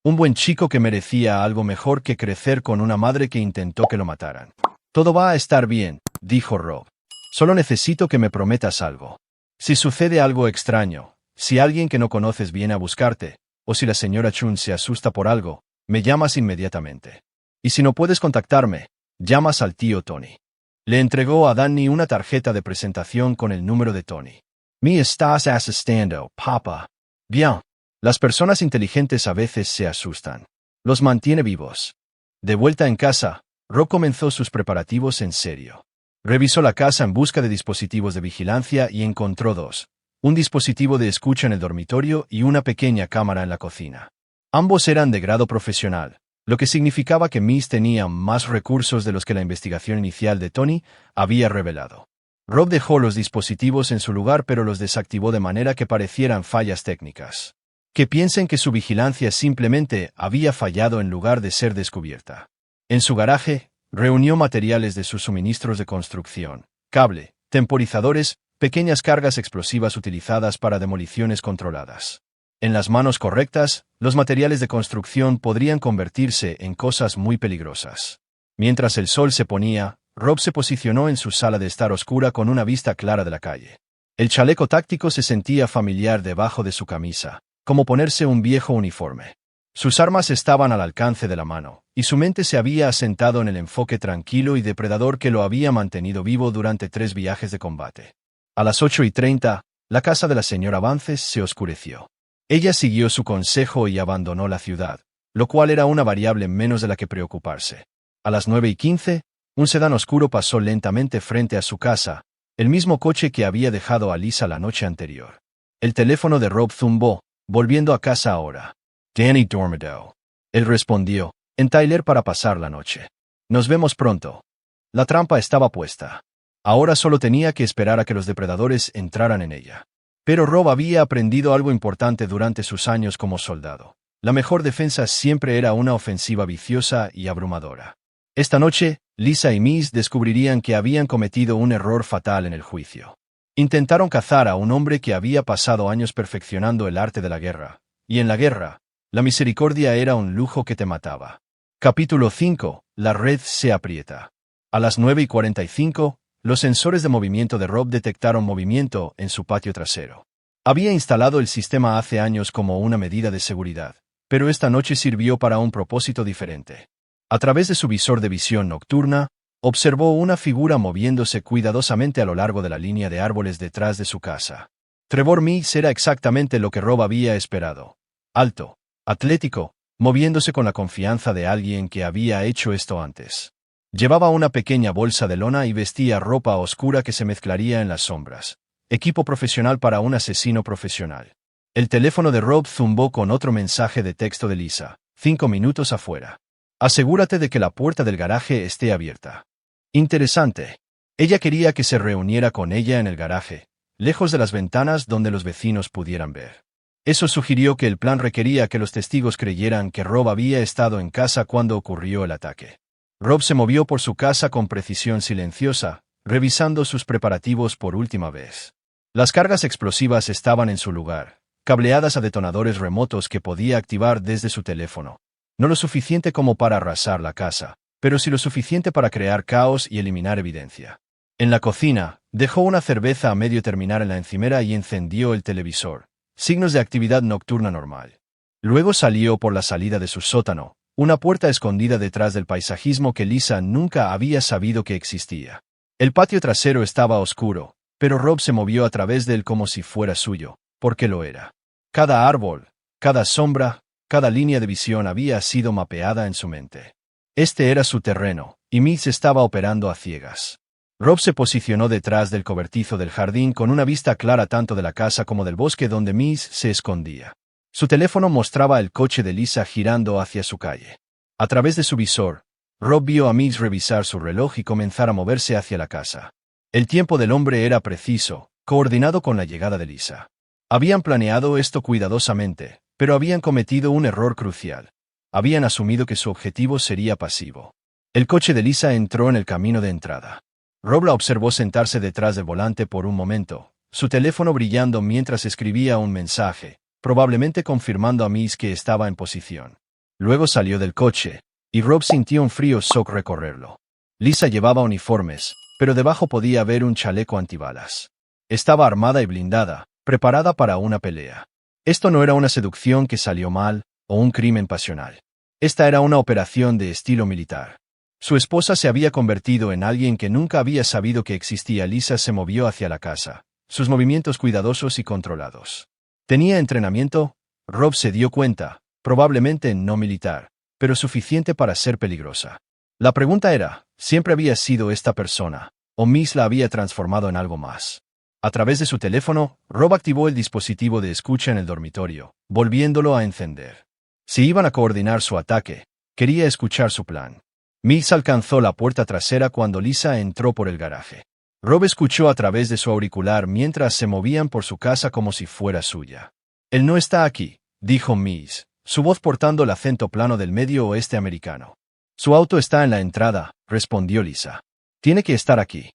[SPEAKER 1] Un buen chico que merecía algo mejor que crecer con una madre que intentó que lo mataran. Todo va a estar bien, dijo Rob. Solo necesito que me prometas algo. Si sucede algo extraño, si alguien que no conoces viene a buscarte, o si la señora Chun se asusta por algo, me llamas inmediatamente. Y si no puedes contactarme, llamas al tío Tony. Le entregó a Danny una tarjeta de presentación con el número de Tony. Me estás asustando, papá. Bien. Las personas inteligentes a veces se asustan. Los mantiene vivos. De vuelta en casa, Rob comenzó sus preparativos en serio. Revisó la casa en busca de dispositivos de vigilancia y encontró dos. Un dispositivo de escucha en el dormitorio y una pequeña cámara en la cocina. Ambos eran de grado profesional, lo que significaba que Miss tenía más recursos de los que la investigación inicial de Tony había revelado. Rob dejó los dispositivos en su lugar pero los desactivó de manera que parecieran fallas técnicas. Que piensen que su vigilancia simplemente había fallado en lugar de ser descubierta. En su garaje, reunió materiales de sus suministros de construcción, cable, temporizadores, pequeñas cargas explosivas utilizadas para demoliciones controladas. En las manos correctas, los materiales de construcción podrían convertirse en cosas muy peligrosas. Mientras el sol se ponía, Rob se posicionó en su sala de estar oscura con una vista clara de la calle. El chaleco táctico se sentía familiar debajo de su camisa, como ponerse un viejo uniforme. Sus armas estaban al alcance de la mano, y su mente se había asentado en el enfoque tranquilo y depredador que lo había mantenido vivo durante 3 viajes de combate. A las 8:30, la casa de la señora Vances se oscureció. Ella siguió su consejo y abandonó la ciudad, lo cual era una variable menos de la que preocuparse. A las 9:15, un sedán oscuro pasó lentamente frente a su casa, el mismo coche que había dejado a Lisa la noche anterior. El teléfono de Rob zumbó, volviendo a casa ahora. Danny Dormado. Él respondió, en Tyler para pasar la noche. Nos vemos pronto. La trampa estaba puesta. Ahora solo tenía que esperar a que los depredadores entraran en ella. Pero Rob había aprendido algo importante durante sus años como soldado. La mejor defensa siempre era una ofensiva viciosa y abrumadora. Esta noche, Lisa y Miss descubrirían que habían cometido un error fatal en el juicio. Intentaron cazar a un hombre que había pasado años perfeccionando el arte de la guerra, y en la guerra, la misericordia era un lujo que te mataba. Capítulo 5. La red se aprieta. A las 9:45, los sensores de movimiento de Rob detectaron movimiento en su patio trasero. Había instalado el sistema hace años como una medida de seguridad, pero esta noche sirvió para un propósito diferente. A través de su visor de visión nocturna, observó una figura moviéndose cuidadosamente a lo largo de la línea de árboles detrás de su casa. Trevor Meeks era exactamente lo que Rob había esperado. Alto, atlético, moviéndose con la confianza de alguien que había hecho esto antes. Llevaba una pequeña bolsa de lona y vestía ropa oscura que se mezclaría en las sombras. Equipo profesional para un asesino profesional. El teléfono de Rob zumbó con otro mensaje de texto de Lisa. 5 minutos afuera. Asegúrate de que la puerta del garaje esté abierta. Interesante. Ella quería que se reuniera con ella en el garaje, lejos de las ventanas donde los vecinos pudieran ver. Eso sugirió que el plan requería que los testigos creyeran que Rob había estado en casa cuando ocurrió el ataque. Rob se movió por su casa con precisión silenciosa, revisando sus preparativos por última vez. Las cargas explosivas estaban en su lugar, cableadas a detonadores remotos que podía activar desde su teléfono. No lo suficiente como para arrasar la casa, pero sí lo suficiente para crear caos y eliminar evidencia. En la cocina, dejó una cerveza a medio terminar en la encimera y encendió el televisor. Signos de actividad nocturna normal. Luego salió por la salida de su sótano, una puerta escondida detrás del paisajismo que Lisa nunca había sabido que existía. El patio trasero estaba oscuro, pero Rob se movió a través de él como si fuera suyo, porque lo era. Cada árbol, cada sombra, cada línea de visión había sido mapeada en su mente. Este era su terreno, y Miss estaba operando a ciegas. Rob se posicionó detrás del cobertizo del jardín con una vista clara tanto de la casa como del bosque donde Miss se escondía. Su teléfono mostraba el coche de Lisa girando hacia su calle. A través de su visor, Rob vio a Miss revisar su reloj y comenzar a moverse hacia la casa. El tiempo del hombre era preciso, coordinado con la llegada de Lisa. Habían planeado esto cuidadosamente, pero habían cometido un error crucial. Habían asumido que su objetivo sería pasivo. El coche de Lisa entró en el camino de entrada. Rob la observó sentarse detrás del volante por un momento, su teléfono brillando mientras escribía un mensaje, probablemente confirmando a Miss que estaba en posición. Luego salió del coche, y Rob sintió un frío shock recorrerlo. Lisa llevaba uniformes, pero debajo podía ver un chaleco antibalas. Estaba armada y blindada, preparada para una pelea. Esto no era una seducción que salió mal, o un crimen pasional. Esta era una operación de estilo militar. Su esposa se había convertido en alguien que nunca había sabido que existía. Lisa se movió hacia la casa, sus movimientos cuidadosos y controlados. ¿Tenía entrenamiento? Rob se dio cuenta, probablemente no militar, pero suficiente para ser peligrosa. La pregunta era, ¿siempre había sido esta persona, o Miss la había transformado en algo más? A través de su teléfono, Rob activó el dispositivo de escucha en el dormitorio, volviéndolo a encender. Si iban a coordinar su ataque, quería escuchar su plan. Miss alcanzó la puerta trasera cuando Lisa entró por el garaje. Rob escuchó a través de su auricular mientras se movían por su casa como si fuera suya. «Él no está aquí», dijo Miss, su voz portando el acento plano del medio oeste americano. «Su auto está en la entrada», respondió Lisa. «Tiene que estar aquí».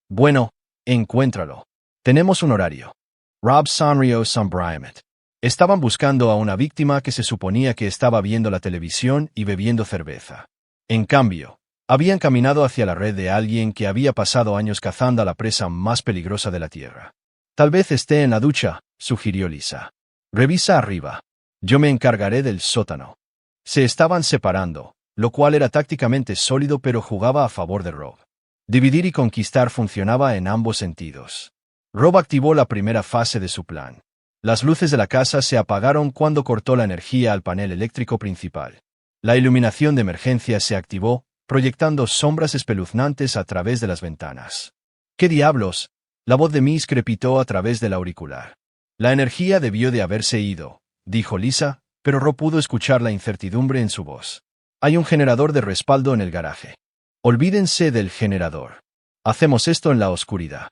[SPEAKER 1] «Bueno, encuéntralo. Tenemos un horario». Rob sonrió sombríamente. Estaban buscando a una víctima que se suponía que estaba viendo la televisión y bebiendo cerveza. En cambio, habían caminado hacia la red de alguien que había pasado años cazando a la presa más peligrosa de la Tierra. «Tal vez esté en la ducha», sugirió Lisa. «Revisa arriba. Yo me encargaré del sótano». Se estaban separando, lo cual era tácticamente sólido pero jugaba a favor de Rob. Dividir y conquistar funcionaba en ambos sentidos. Rob activó la primera fase de su plan. Las luces de la casa se apagaron cuando cortó la energía al panel eléctrico principal. La iluminación de emergencia se activó, proyectando sombras espeluznantes a través de las ventanas. «¿Qué diablos?», la voz de Miss crepitó a través del auricular. «La energía debió de haberse ido», dijo Lisa, pero Rob pudo escuchar la incertidumbre en su voz. «Hay un generador de respaldo en el garaje. Olvídense del generador. Hacemos esto en la oscuridad».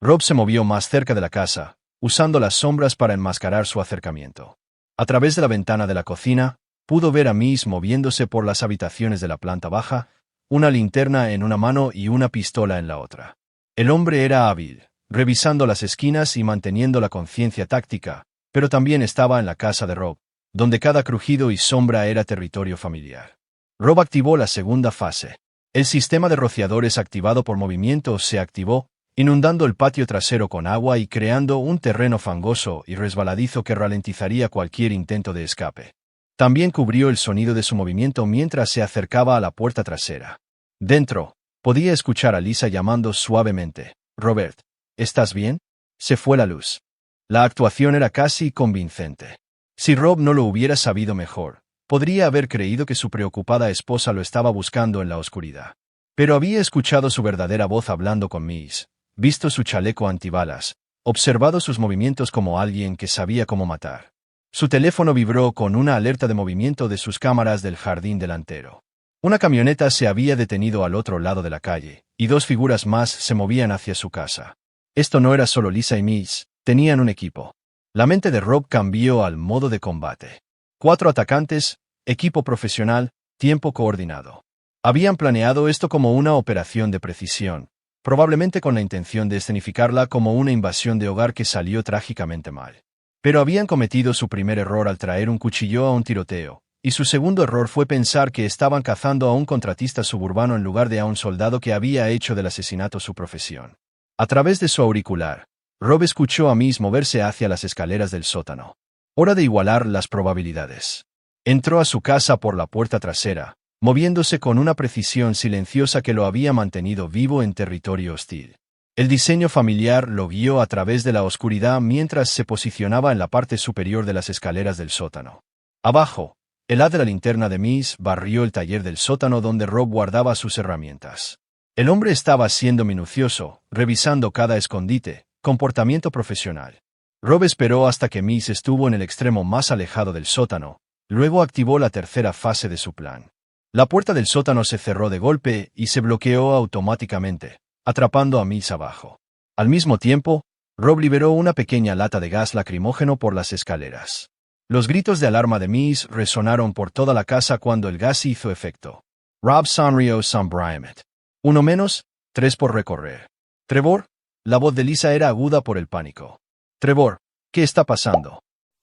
[SPEAKER 1] Rob se movió más cerca de la casa, usando las sombras para enmascarar su acercamiento. A través de la ventana de la cocina, pudo ver a Miss moviéndose por las habitaciones de la planta baja, una linterna en una mano y una pistola en la otra. El hombre era hábil, revisando las esquinas y manteniendo la conciencia táctica, pero también estaba en la casa de Rob, donde cada crujido y sombra era territorio familiar. Rob activó la segunda fase. El sistema de rociadores activado por movimiento se activó, inundando el patio trasero con agua y creando un terreno fangoso y resbaladizo que ralentizaría cualquier intento de escape. También cubrió el sonido de su movimiento mientras se acercaba a la puerta trasera. Dentro, podía escuchar a Lisa llamando suavemente. «Robert, ¿estás bien?». Se fue la luz. La actuación era casi convincente. Si Rob no lo hubiera sabido mejor, podría haber creído que su preocupada esposa lo estaba buscando en la oscuridad. Pero había escuchado su verdadera voz hablando con Miss, visto su chaleco antibalas, observado sus movimientos como alguien que sabía cómo matar. Su teléfono vibró con una alerta de movimiento de sus cámaras del jardín delantero. Una camioneta se había detenido al otro lado de la calle, y dos figuras más se movían hacia su casa. Esto no era solo Lisa y Miss, tenían un equipo. La mente de Rob cambió al modo de combate. 4 atacantes, equipo profesional, tiempo coordinado. Habían planeado esto como una operación de precisión, probablemente con la intención de escenificarla como una invasión de hogar que salió trágicamente mal. Pero habían cometido su primer error al traer un cuchillo a un tiroteo, y su segundo error fue pensar que estaban cazando a un contratista suburbano en lugar de a un soldado que había hecho del asesinato su profesión. A través de su auricular, Rob escuchó a Miss moverse hacia las escaleras del sótano. Hora de igualar las probabilidades. Entró a su casa por la puerta trasera, moviéndose con una precisión silenciosa que lo había mantenido vivo en territorio hostil. El diseño familiar lo guió a través de la oscuridad mientras se posicionaba en la parte superior de las escaleras del sótano. Abajo, el haz de la linterna de Miss barrió el taller del sótano donde Rob guardaba sus herramientas. El hombre estaba siendo minucioso, revisando cada escondite, comportamiento profesional. Rob esperó hasta que Miss estuvo en el extremo más alejado del sótano, luego activó la tercera fase de su plan. La puerta del sótano se cerró de golpe y se bloqueó automáticamente, atrapando a Miss abajo. Al mismo tiempo, Rob liberó una pequeña lata de gas lacrimógeno por las escaleras. Los gritos de alarma de Miss resonaron por toda la casa cuando el gas hizo efecto. Rob sonrió sombriamente. Uno menos, 3 por recorrer. Trevor, la voz de Lisa era aguda por el pánico. Trevor, ¿qué está pasando?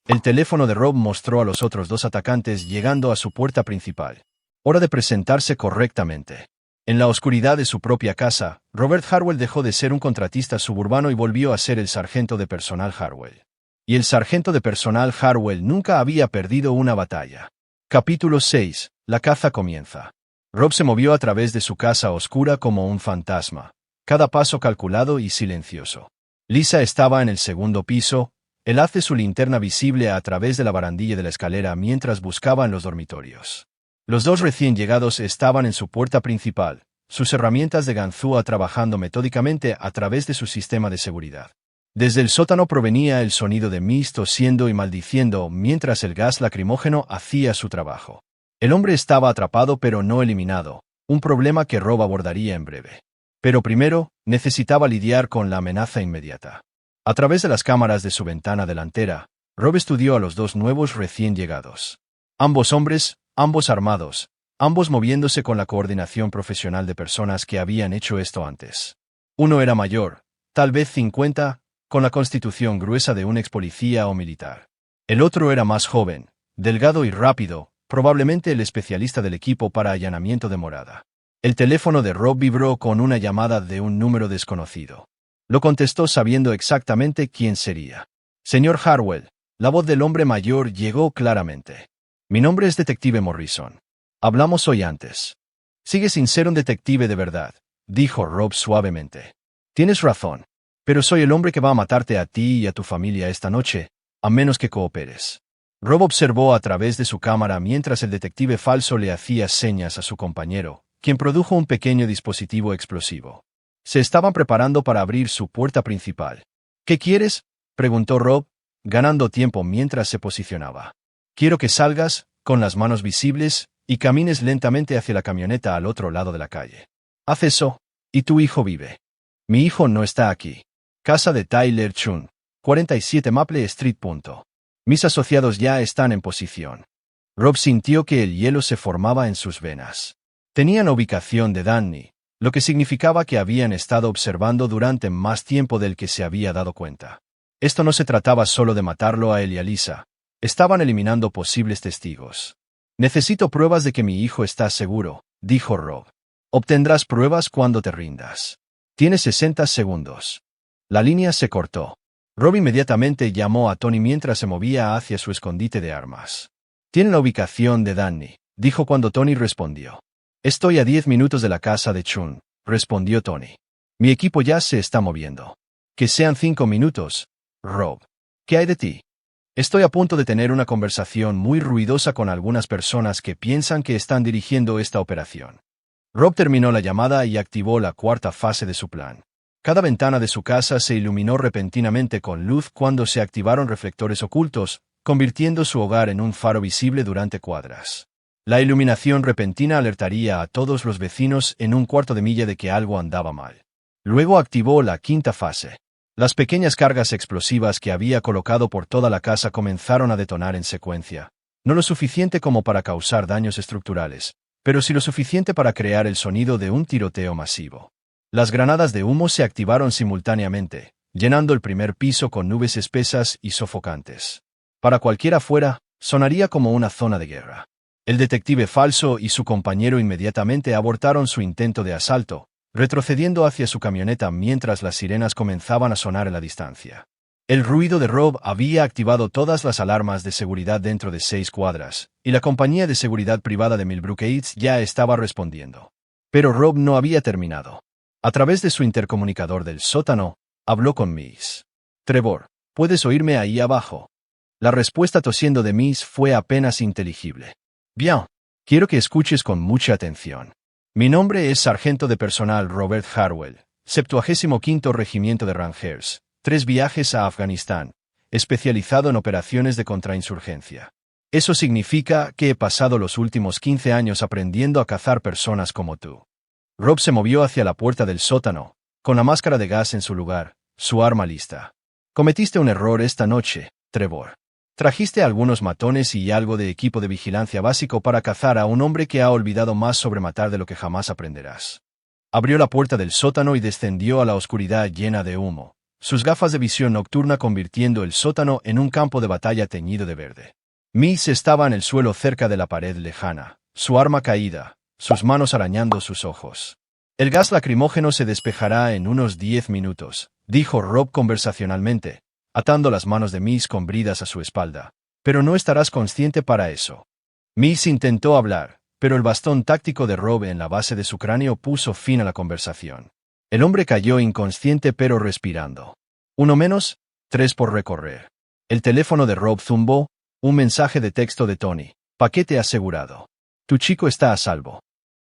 [SPEAKER 1] El teléfono de Rob mostró a los otros 2 atacantes llegando a su puerta principal. Hora de presentarse correctamente. En la oscuridad de su propia casa, Robert Harwell dejó de ser un contratista suburbano y volvió a ser el sargento de personal Harwell. Y el sargento de personal Harwell nunca había perdido una batalla. Capítulo 6. La caza comienza. Rob se movió a través de su casa oscura como un fantasma, cada paso calculado y silencioso. Lisa estaba en el segundo piso, el haz de su linterna visible a través de la barandilla de la escalera mientras buscaba en los dormitorios. Los 2 recién llegados estaban en su puerta principal, sus herramientas de ganzúa trabajando metódicamente a través de su sistema de seguridad. Desde el sótano provenía el sonido de Miss tosiendo y maldiciendo mientras el gas lacrimógeno hacía su trabajo. El hombre estaba atrapado pero no eliminado, un problema que Rob abordaría en breve. Pero primero, necesitaba lidiar con la amenaza inmediata. A través de las cámaras de su ventana delantera, Rob estudió a los 2 nuevos recién llegados. Ambos hombres, ambos armados, ambos moviéndose con la coordinación profesional de personas que habían hecho esto antes. Uno era mayor, tal vez 50, con la constitución gruesa de un ex policía o militar. El otro era más joven, delgado y rápido, probablemente el especialista del equipo para allanamiento de morada. El teléfono de Rob vibró con una llamada de un número desconocido. Lo contestó sabiendo exactamente quién sería. Señor Harwell, la voz del hombre mayor llegó claramente. Mi nombre es Detective Morrison. Hablamos hoy antes. Sigue sin ser un detective de verdad, dijo Rob suavemente. Tienes razón, pero soy el hombre que va a matarte a ti y a tu familia esta noche, a menos que cooperes. Rob observó a través de su cámara mientras el detective falso le hacía señas a su compañero, quien produjo un pequeño dispositivo explosivo. Se estaban preparando para abrir su puerta principal. ¿Qué quieres?, preguntó Rob, ganando tiempo mientras se posicionaba. Quiero que salgas, con las manos visibles, y camines lentamente hacia la camioneta al otro lado de la calle. Haz eso, y tu hijo vive. Mi hijo no está aquí. Casa de Tyler Chun, 47 Maple Street. Mis asociados ya están en posición. Rob sintió que el hielo se formaba en sus venas. Tenían ubicación de Danny, lo que significaba que habían estado observando durante más tiempo del que se había dado cuenta. Esto no se trataba solo de matarlo a él y a Lisa. Estaban eliminando posibles testigos. Necesito pruebas de que mi hijo está seguro, dijo Rob. Obtendrás pruebas cuando te rindas. Tienes 60 segundos. La línea se cortó. Rob inmediatamente llamó a Tony mientras se movía hacia su escondite de armas. Tiene la ubicación de Danny, dijo cuando Tony respondió. Estoy a 10 minutos de la casa de Chun, respondió Tony. Mi equipo ya se está moviendo. Que sean 5 minutos, Rob. ¿Qué hay de ti? Estoy a punto de tener una conversación muy ruidosa con algunas personas que piensan que están dirigiendo esta operación. Rob terminó la llamada y activó la 4ª fase de su plan. Cada ventana de su casa se iluminó repentinamente con luz cuando se activaron reflectores ocultos, convirtiendo su hogar en un faro visible durante cuadras. La iluminación repentina alertaría a todos los vecinos en un cuarto de milla de que algo andaba mal. Luego activó la 5ª fase. Las pequeñas cargas explosivas que había colocado por toda la casa comenzaron a detonar en secuencia. No lo suficiente como para causar daños estructurales, pero sí lo suficiente para crear el sonido de un tiroteo masivo. Las granadas de humo se activaron simultáneamente, llenando el primer piso con nubes espesas y sofocantes. Para cualquiera fuera, sonaría como una zona de guerra. El detective falso y su compañero inmediatamente abortaron su intento de asalto, retrocediendo hacia su camioneta mientras las sirenas comenzaban a sonar en la distancia. El ruido de Rob había activado todas las alarmas de seguridad dentro de 6 cuadras, y la compañía de seguridad privada de Millbrook Heights ya estaba respondiendo. Pero Rob no había terminado. A través de su intercomunicador del sótano, habló con Miss. Trevor, ¿puedes oírme ahí abajo? La respuesta tosiendo de Miss fue apenas inteligible. Bien, quiero que escuches con mucha atención. Mi nombre es Sargento de Personal Robert Harwell, 75º Regimiento de Rangers, 3 viajes a Afganistán, especializado en operaciones de contrainsurgencia. Eso significa que he pasado los últimos 15 años aprendiendo a cazar personas como tú. Rob se movió hacia la puerta del sótano, con la máscara de gas en su lugar, su arma lista. Cometiste un error esta noche, Trevor. Trajiste algunos matones y algo de equipo de vigilancia básico para cazar a un hombre que ha olvidado más sobre matar de lo que jamás aprenderás. Abrió la puerta del sótano y descendió a la oscuridad llena de humo, sus gafas de visión nocturna convirtiendo el sótano en un campo de batalla teñido de verde. Miss estaba en el suelo cerca de la pared lejana, su arma caída, sus manos arañando sus ojos. El gas lacrimógeno se despejará en unos 10 minutos, dijo Rob conversacionalmente, atando las manos de Miss con bridas a su espalda. Pero no estarás consciente para eso. Miss intentó hablar, pero el bastón táctico de Rob en la base de su cráneo puso fin a la conversación. El hombre cayó inconsciente pero respirando. Uno menos, 3 por recorrer. El teléfono de Rob zumbó, un mensaje de texto de Tony. Paquete asegurado. Tu chico está a salvo.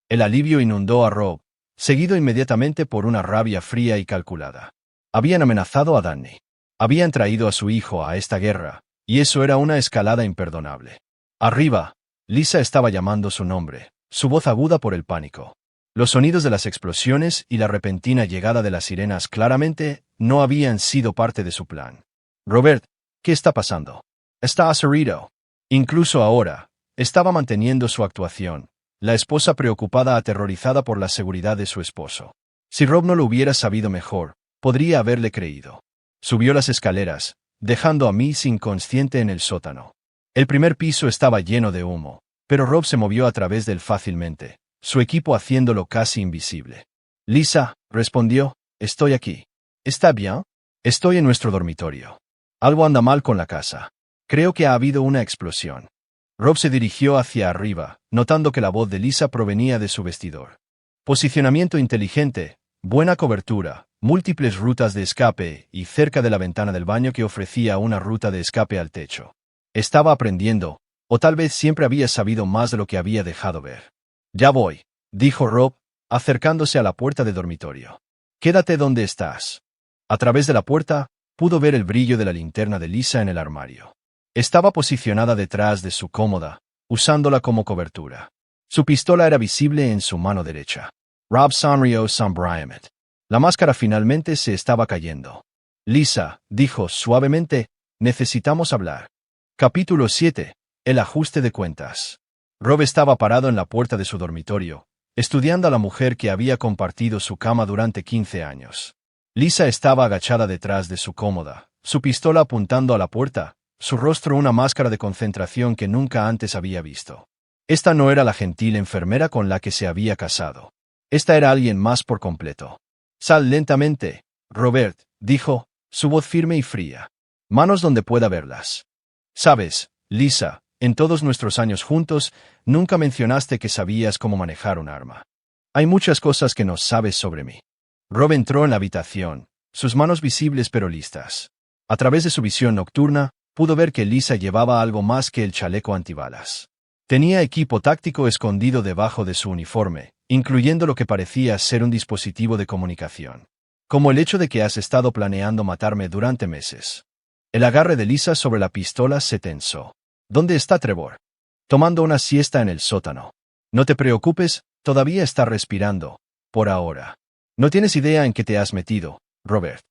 [SPEAKER 1] El alivio inundó a Rob, seguido inmediatamente por una rabia fría y calculada. Habían amenazado a Danny. Habían traído a su hijo a esta guerra, y eso era una escalada imperdonable. Arriba, Lisa estaba llamando su nombre, su voz aguda por el pánico. Los sonidos de las explosiones y la repentina llegada de las sirenas claramente no habían sido parte de su plan. Robert, ¿qué está pasando? Está aserrido. Incluso ahora, estaba manteniendo su actuación, la esposa preocupada aterrorizada por la seguridad de su esposo. Si Rob no lo hubiera sabido mejor, podría haberle creído. Subió las escaleras, dejando a Miss inconsciente en el sótano. El primer piso estaba lleno de humo, pero Rob se movió a través del fácilmente, su equipo haciéndolo casi invisible. Lisa, respondió, estoy aquí. ¿Está bien? Estoy en nuestro dormitorio. Algo anda mal con la casa. Creo que ha habido una explosión. Rob se dirigió hacia arriba, notando que la voz de Lisa provenía de su vestidor. Posicionamiento inteligente, buena cobertura, múltiples rutas de escape y cerca de la ventana del baño que ofrecía una ruta de escape al techo. Estaba aprendiendo, o tal vez siempre había sabido más de lo que había dejado ver. Ya voy, dijo Rob, acercándose a la puerta del dormitorio. Quédate donde estás. A través de la puerta, pudo ver el brillo de la linterna de Lisa en el armario. Estaba posicionada detrás de su cómoda, usándola como cobertura. Su pistola era visible en su mano derecha. Rob sonrió sombríamente. La máscara finalmente se estaba cayendo. Lisa, dijo suavemente, necesitamos hablar. Capítulo 7. El ajuste de cuentas. Rob estaba parado en la puerta de su dormitorio, estudiando a la mujer que había compartido su cama durante 15 años. Lisa estaba agachada detrás de su cómoda, su pistola apuntando a la puerta, su rostro una máscara de concentración que nunca antes había visto. Esta no era la gentil enfermera con la que se había casado. Esta era alguien más por completo. Sal lentamente, Robert, dijo, su voz firme y fría. Manos donde pueda verlas. Sabes, Lisa, en todos nuestros años juntos, nunca mencionaste que sabías cómo manejar un arma. Hay muchas cosas que no sabes sobre mí. Rob entró en la habitación, sus manos visibles pero listas. A través de su visión nocturna, pudo ver que Lisa llevaba algo más que el chaleco antibalas. Tenía equipo táctico escondido debajo de su uniforme, incluyendo lo que parecía ser un dispositivo de comunicación. Como el hecho de que has estado planeando matarme durante meses. El agarre de Lisa sobre la pistola se tensó. ¿Dónde está Trevor? Tomando una siesta en el sótano. No te preocupes, todavía está respirando, por ahora. No tienes idea en qué te has metido, Robert.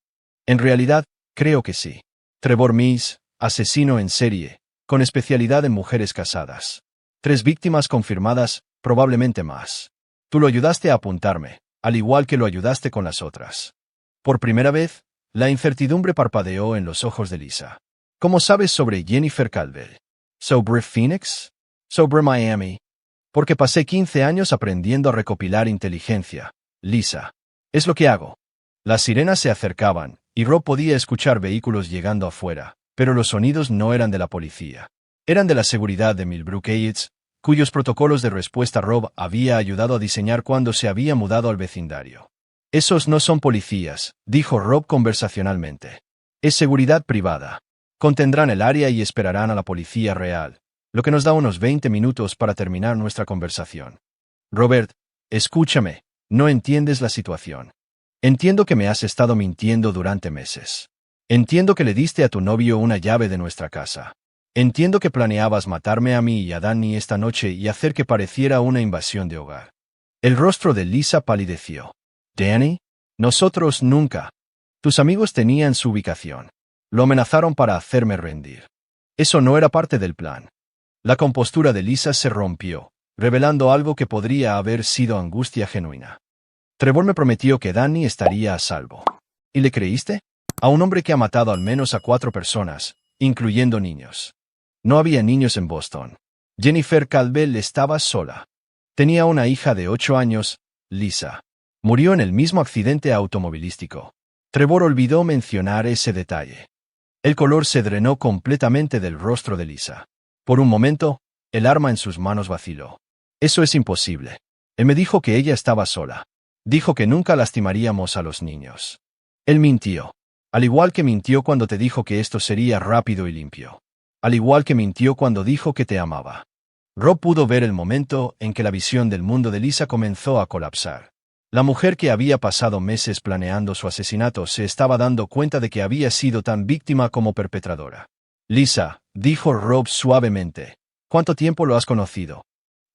[SPEAKER 1] En realidad, creo que sí. Trevor Miss, asesino en serie, con especialidad en mujeres casadas. 3 víctimas confirmadas, probablemente más. Tú lo ayudaste a apuntarme, al igual que lo ayudaste con las otras. Por primera vez, la incertidumbre parpadeó en los ojos de Lisa. ¿Cómo sabes sobre Jennifer Caldwell? ¿Sobre Phoenix? ¿Sobre Miami? Porque pasé 15 años aprendiendo a recopilar inteligencia, Lisa. Es lo que hago. Las sirenas se acercaban, y Rob podía escuchar vehículos llegando afuera, pero los sonidos no eran de la policía. Eran de la seguridad de Millbrook Heights, cuyos protocolos de respuesta Rob había ayudado a diseñar cuando se había mudado al vecindario. Esos no son policías, dijo Rob conversacionalmente. Es seguridad privada. Contendrán el área y esperarán a la policía real, lo que nos da unos 20 minutos para terminar nuestra conversación. Robert, escúchame, no entiendes la situación. Entiendo que me has estado mintiendo durante meses. Entiendo que le diste a tu novio una llave de nuestra casa. Entiendo que planeabas matarme a mí y a Danny esta noche y hacer que pareciera una invasión de hogar. El rostro de Lisa palideció. ¿Danny? Nosotros nunca. Tus amigos tenían su ubicación. Lo amenazaron para hacerme rendir. Eso no era parte del plan. La compostura de Lisa se rompió, revelando algo que podría haber sido angustia genuina. Trevor me prometió que Danny estaría a salvo. ¿Y le creíste? A un hombre que ha matado al menos a 4 personas, incluyendo niños. No había niños en Boston. Jennifer Caldwell estaba sola. Tenía una hija de 8 años, Lisa. Murió en el mismo accidente automovilístico. Trevor olvidó mencionar ese detalle. El color se drenó completamente del rostro de Lisa. Por un momento, el arma en sus manos vaciló. Eso es imposible. Él me dijo que ella estaba sola. Dijo que nunca lastimaríamos a los niños. Él mintió. Al igual que mintió cuando te dijo que esto sería rápido y limpio. Al igual que mintió cuando dijo que te amaba. Rob pudo ver el momento en que la visión del mundo de Lisa comenzó a colapsar. La mujer que había pasado meses planeando su asesinato se estaba dando cuenta de que había sido tan víctima como perpetradora. Lisa, dijo Rob suavemente. ¿Cuánto tiempo lo has conocido?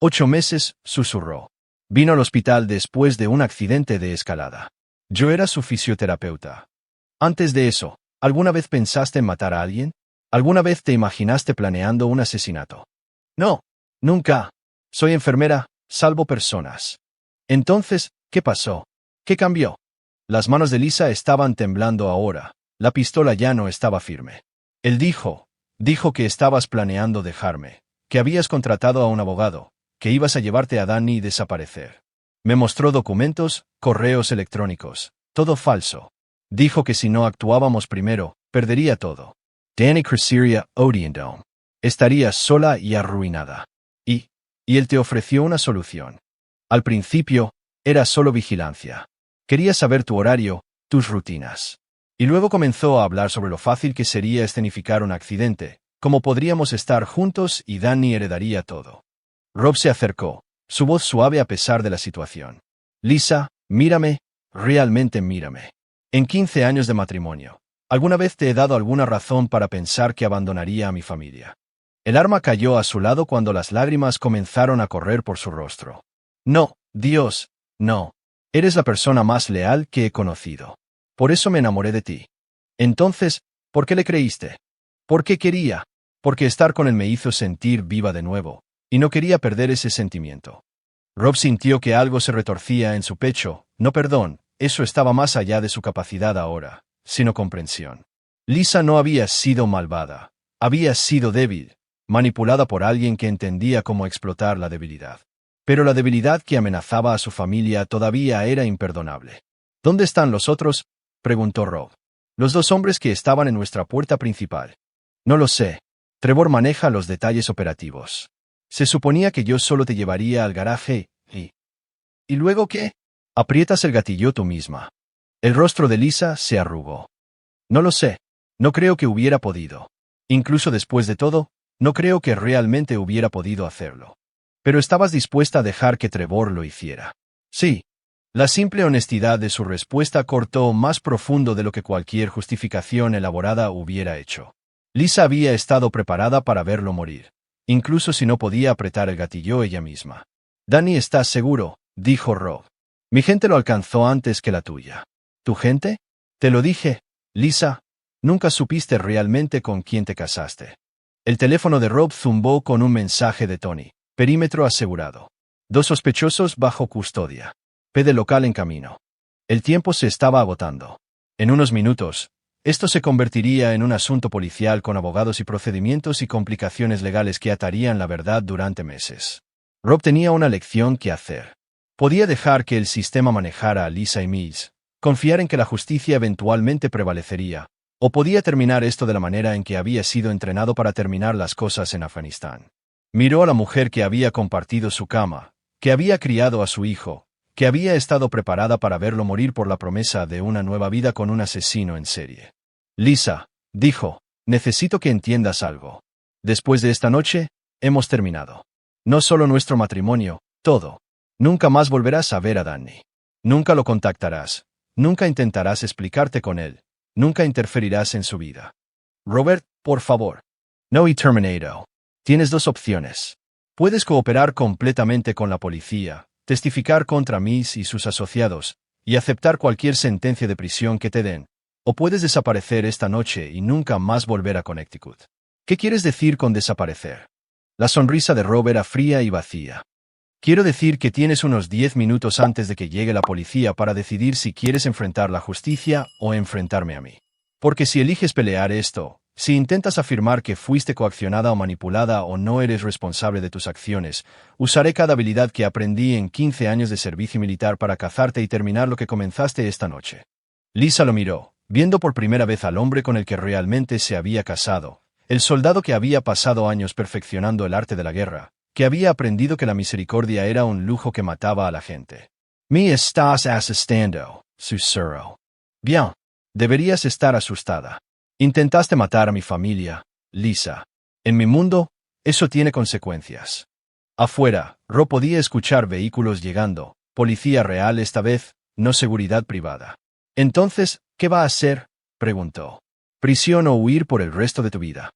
[SPEAKER 1] 8 meses, susurró. Vino al hospital después de un accidente de escalada. Yo era su fisioterapeuta. Antes de eso, ¿alguna vez pensaste en matar a alguien? ¿Alguna vez te imaginaste planeando un asesinato? No, nunca. Soy enfermera, salvo personas. Entonces, ¿qué pasó? ¿Qué cambió? Las manos de Lisa estaban temblando ahora. La pistola ya no estaba firme. Él dijo que estabas planeando dejarme, que habías contratado a un abogado, que ibas a llevarte a Danny y desaparecer. Me mostró documentos, correos electrónicos, todo falso. Dijo que si no actuábamos primero, perdería todo. Danny crecería odiando. Estaría sola y arruinada. Y él te ofreció una solución. Al principio, era solo vigilancia. Quería saber tu horario, tus rutinas. Y luego comenzó a hablar sobre lo fácil que sería escenificar un accidente, cómo podríamos estar juntos y Danny heredaría todo. Rob se acercó, su voz suave a pesar de la situación. Lisa, mírame, realmente mírame. En 15 años de matrimonio, ¿alguna vez te he dado alguna razón para pensar que abandonaría a mi familia? El arma cayó a su lado cuando las lágrimas comenzaron a correr por su rostro. No, Dios, no. Eres la persona más leal que he conocido. Por eso me enamoré de ti. Entonces, ¿por qué le creíste? ¿Por qué quería? Porque estar con él me hizo sentir viva de nuevo, y no quería perder ese sentimiento. Rob sintió que algo se retorcía en su pecho, no perdón, eso estaba más allá de su capacidad ahora, sino comprensión. Lisa no había sido malvada, había sido débil, manipulada por alguien que entendía cómo explotar la debilidad. Pero la debilidad que amenazaba a su familia todavía era imperdonable. ¿Dónde están los otros?, preguntó Rob. Los 2 hombres que estaban en nuestra puerta principal. No lo sé. Trevor maneja los detalles operativos. Se suponía que yo solo te llevaría al garaje y... ¿Y luego qué? Aprietas el gatillo tú misma. El rostro de Lisa se arrugó. No lo sé. No creo que hubiera podido. Incluso después de todo, no creo que realmente hubiera podido hacerlo. Pero estabas dispuesta a dejar que Trevor lo hiciera. Sí. La simple honestidad de su respuesta cortó más profundo de lo que cualquier justificación elaborada hubiera hecho. Lisa había estado preparada para verlo morir, incluso si no podía apretar el gatillo ella misma. Danny, ¿estás seguro?, dijo Rob. Mi gente lo alcanzó antes que la tuya. ¿Tu gente? Te lo dije, Lisa. Nunca supiste realmente con quién te casaste. El teléfono de Rob zumbó con un mensaje de Tony. Perímetro asegurado. 2 sospechosos bajo custodia. PD local en camino. El tiempo se estaba agotando. En unos minutos, esto se convertiría en un asunto policial con abogados y procedimientos y complicaciones legales que atarían la verdad durante meses. Rob tenía una lección que hacer. Podía dejar que el sistema manejara a Lisa y Mills, confiar en que la justicia eventualmente prevalecería, o podía terminar esto de la manera en que había sido entrenado para terminar las cosas en Afganistán. Miró a la mujer que había compartido su cama, que había criado a su hijo, que había estado preparada para verlo morir por la promesa de una nueva vida con un asesino en serie. Lisa, dijo, necesito que entiendas algo. Después de esta noche, hemos terminado. No solo nuestro matrimonio, todo. Nunca más volverás a ver a Danny. Nunca lo contactarás. Nunca intentarás explicarte con él. Nunca interferirás en su vida. Robert, por favor. No y terminado. Tienes 2 opciones. Puedes cooperar completamente con la policía, testificar contra Mills y sus asociados, y aceptar cualquier sentencia de prisión que te den, o puedes desaparecer esta noche y nunca más volver a Connecticut. ¿Qué quieres decir con desaparecer? La sonrisa de Rob era fría y vacía. Quiero decir que tienes unos 10 minutos antes de que llegue la policía para decidir si quieres enfrentar la justicia o enfrentarme a mí. Porque si eliges pelear esto, si intentas afirmar que fuiste coaccionada o manipulada o no eres responsable de tus acciones, usaré cada habilidad que aprendí en 15 años de servicio militar para cazarte y terminar lo que comenzaste esta noche. Lisa lo miró, viendo por primera vez al hombre con el que realmente se había casado, el soldado que había pasado años perfeccionando el arte de la guerra, que había aprendido que la misericordia era un lujo que mataba a la gente. Me estás asustando, susurró. Bien. Deberías estar asustada. Intentaste matar a mi familia, Lisa. En mi mundo, eso tiene consecuencias. Afuera, Rob podía escuchar vehículos llegando, policía real esta vez, no seguridad privada. Entonces, ¿qué va a hacer?, preguntó. Prisión o huir por el resto de tu vida.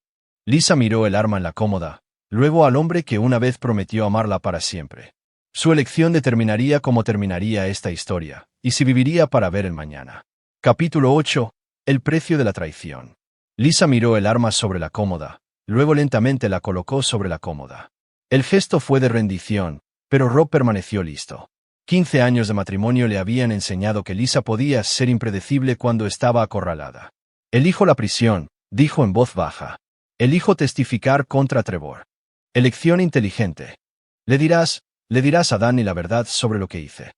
[SPEAKER 1] Lisa miró el arma en la cómoda, luego al hombre que una vez prometió amarla para siempre. Su elección determinaría cómo terminaría esta historia, y si viviría para ver el mañana. Capítulo 8. El precio de la traición. Lisa miró el arma sobre la cómoda, luego lentamente la colocó sobre la cómoda. El gesto fue de rendición, pero Rob permaneció listo. 15 años de matrimonio le habían enseñado que Lisa podía ser impredecible cuando estaba acorralada. Elijo la prisión, dijo en voz baja. Elijo testificar contra Trevor. Elección inteligente. Le dirás a Danny la verdad sobre lo que hice.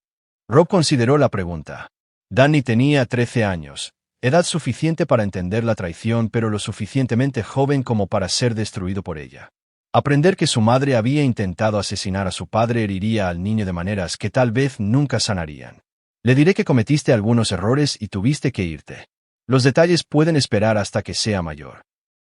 [SPEAKER 1] Rob consideró la pregunta. Danny tenía 13 años, edad suficiente para entender la traición pero lo suficientemente joven como para ser destruido por ella. Aprender que su madre había intentado asesinar a su padre heriría al niño de maneras que tal vez nunca sanarían. Le diré que cometiste algunos errores y tuviste que irte. Los detalles pueden esperar hasta que sea mayor.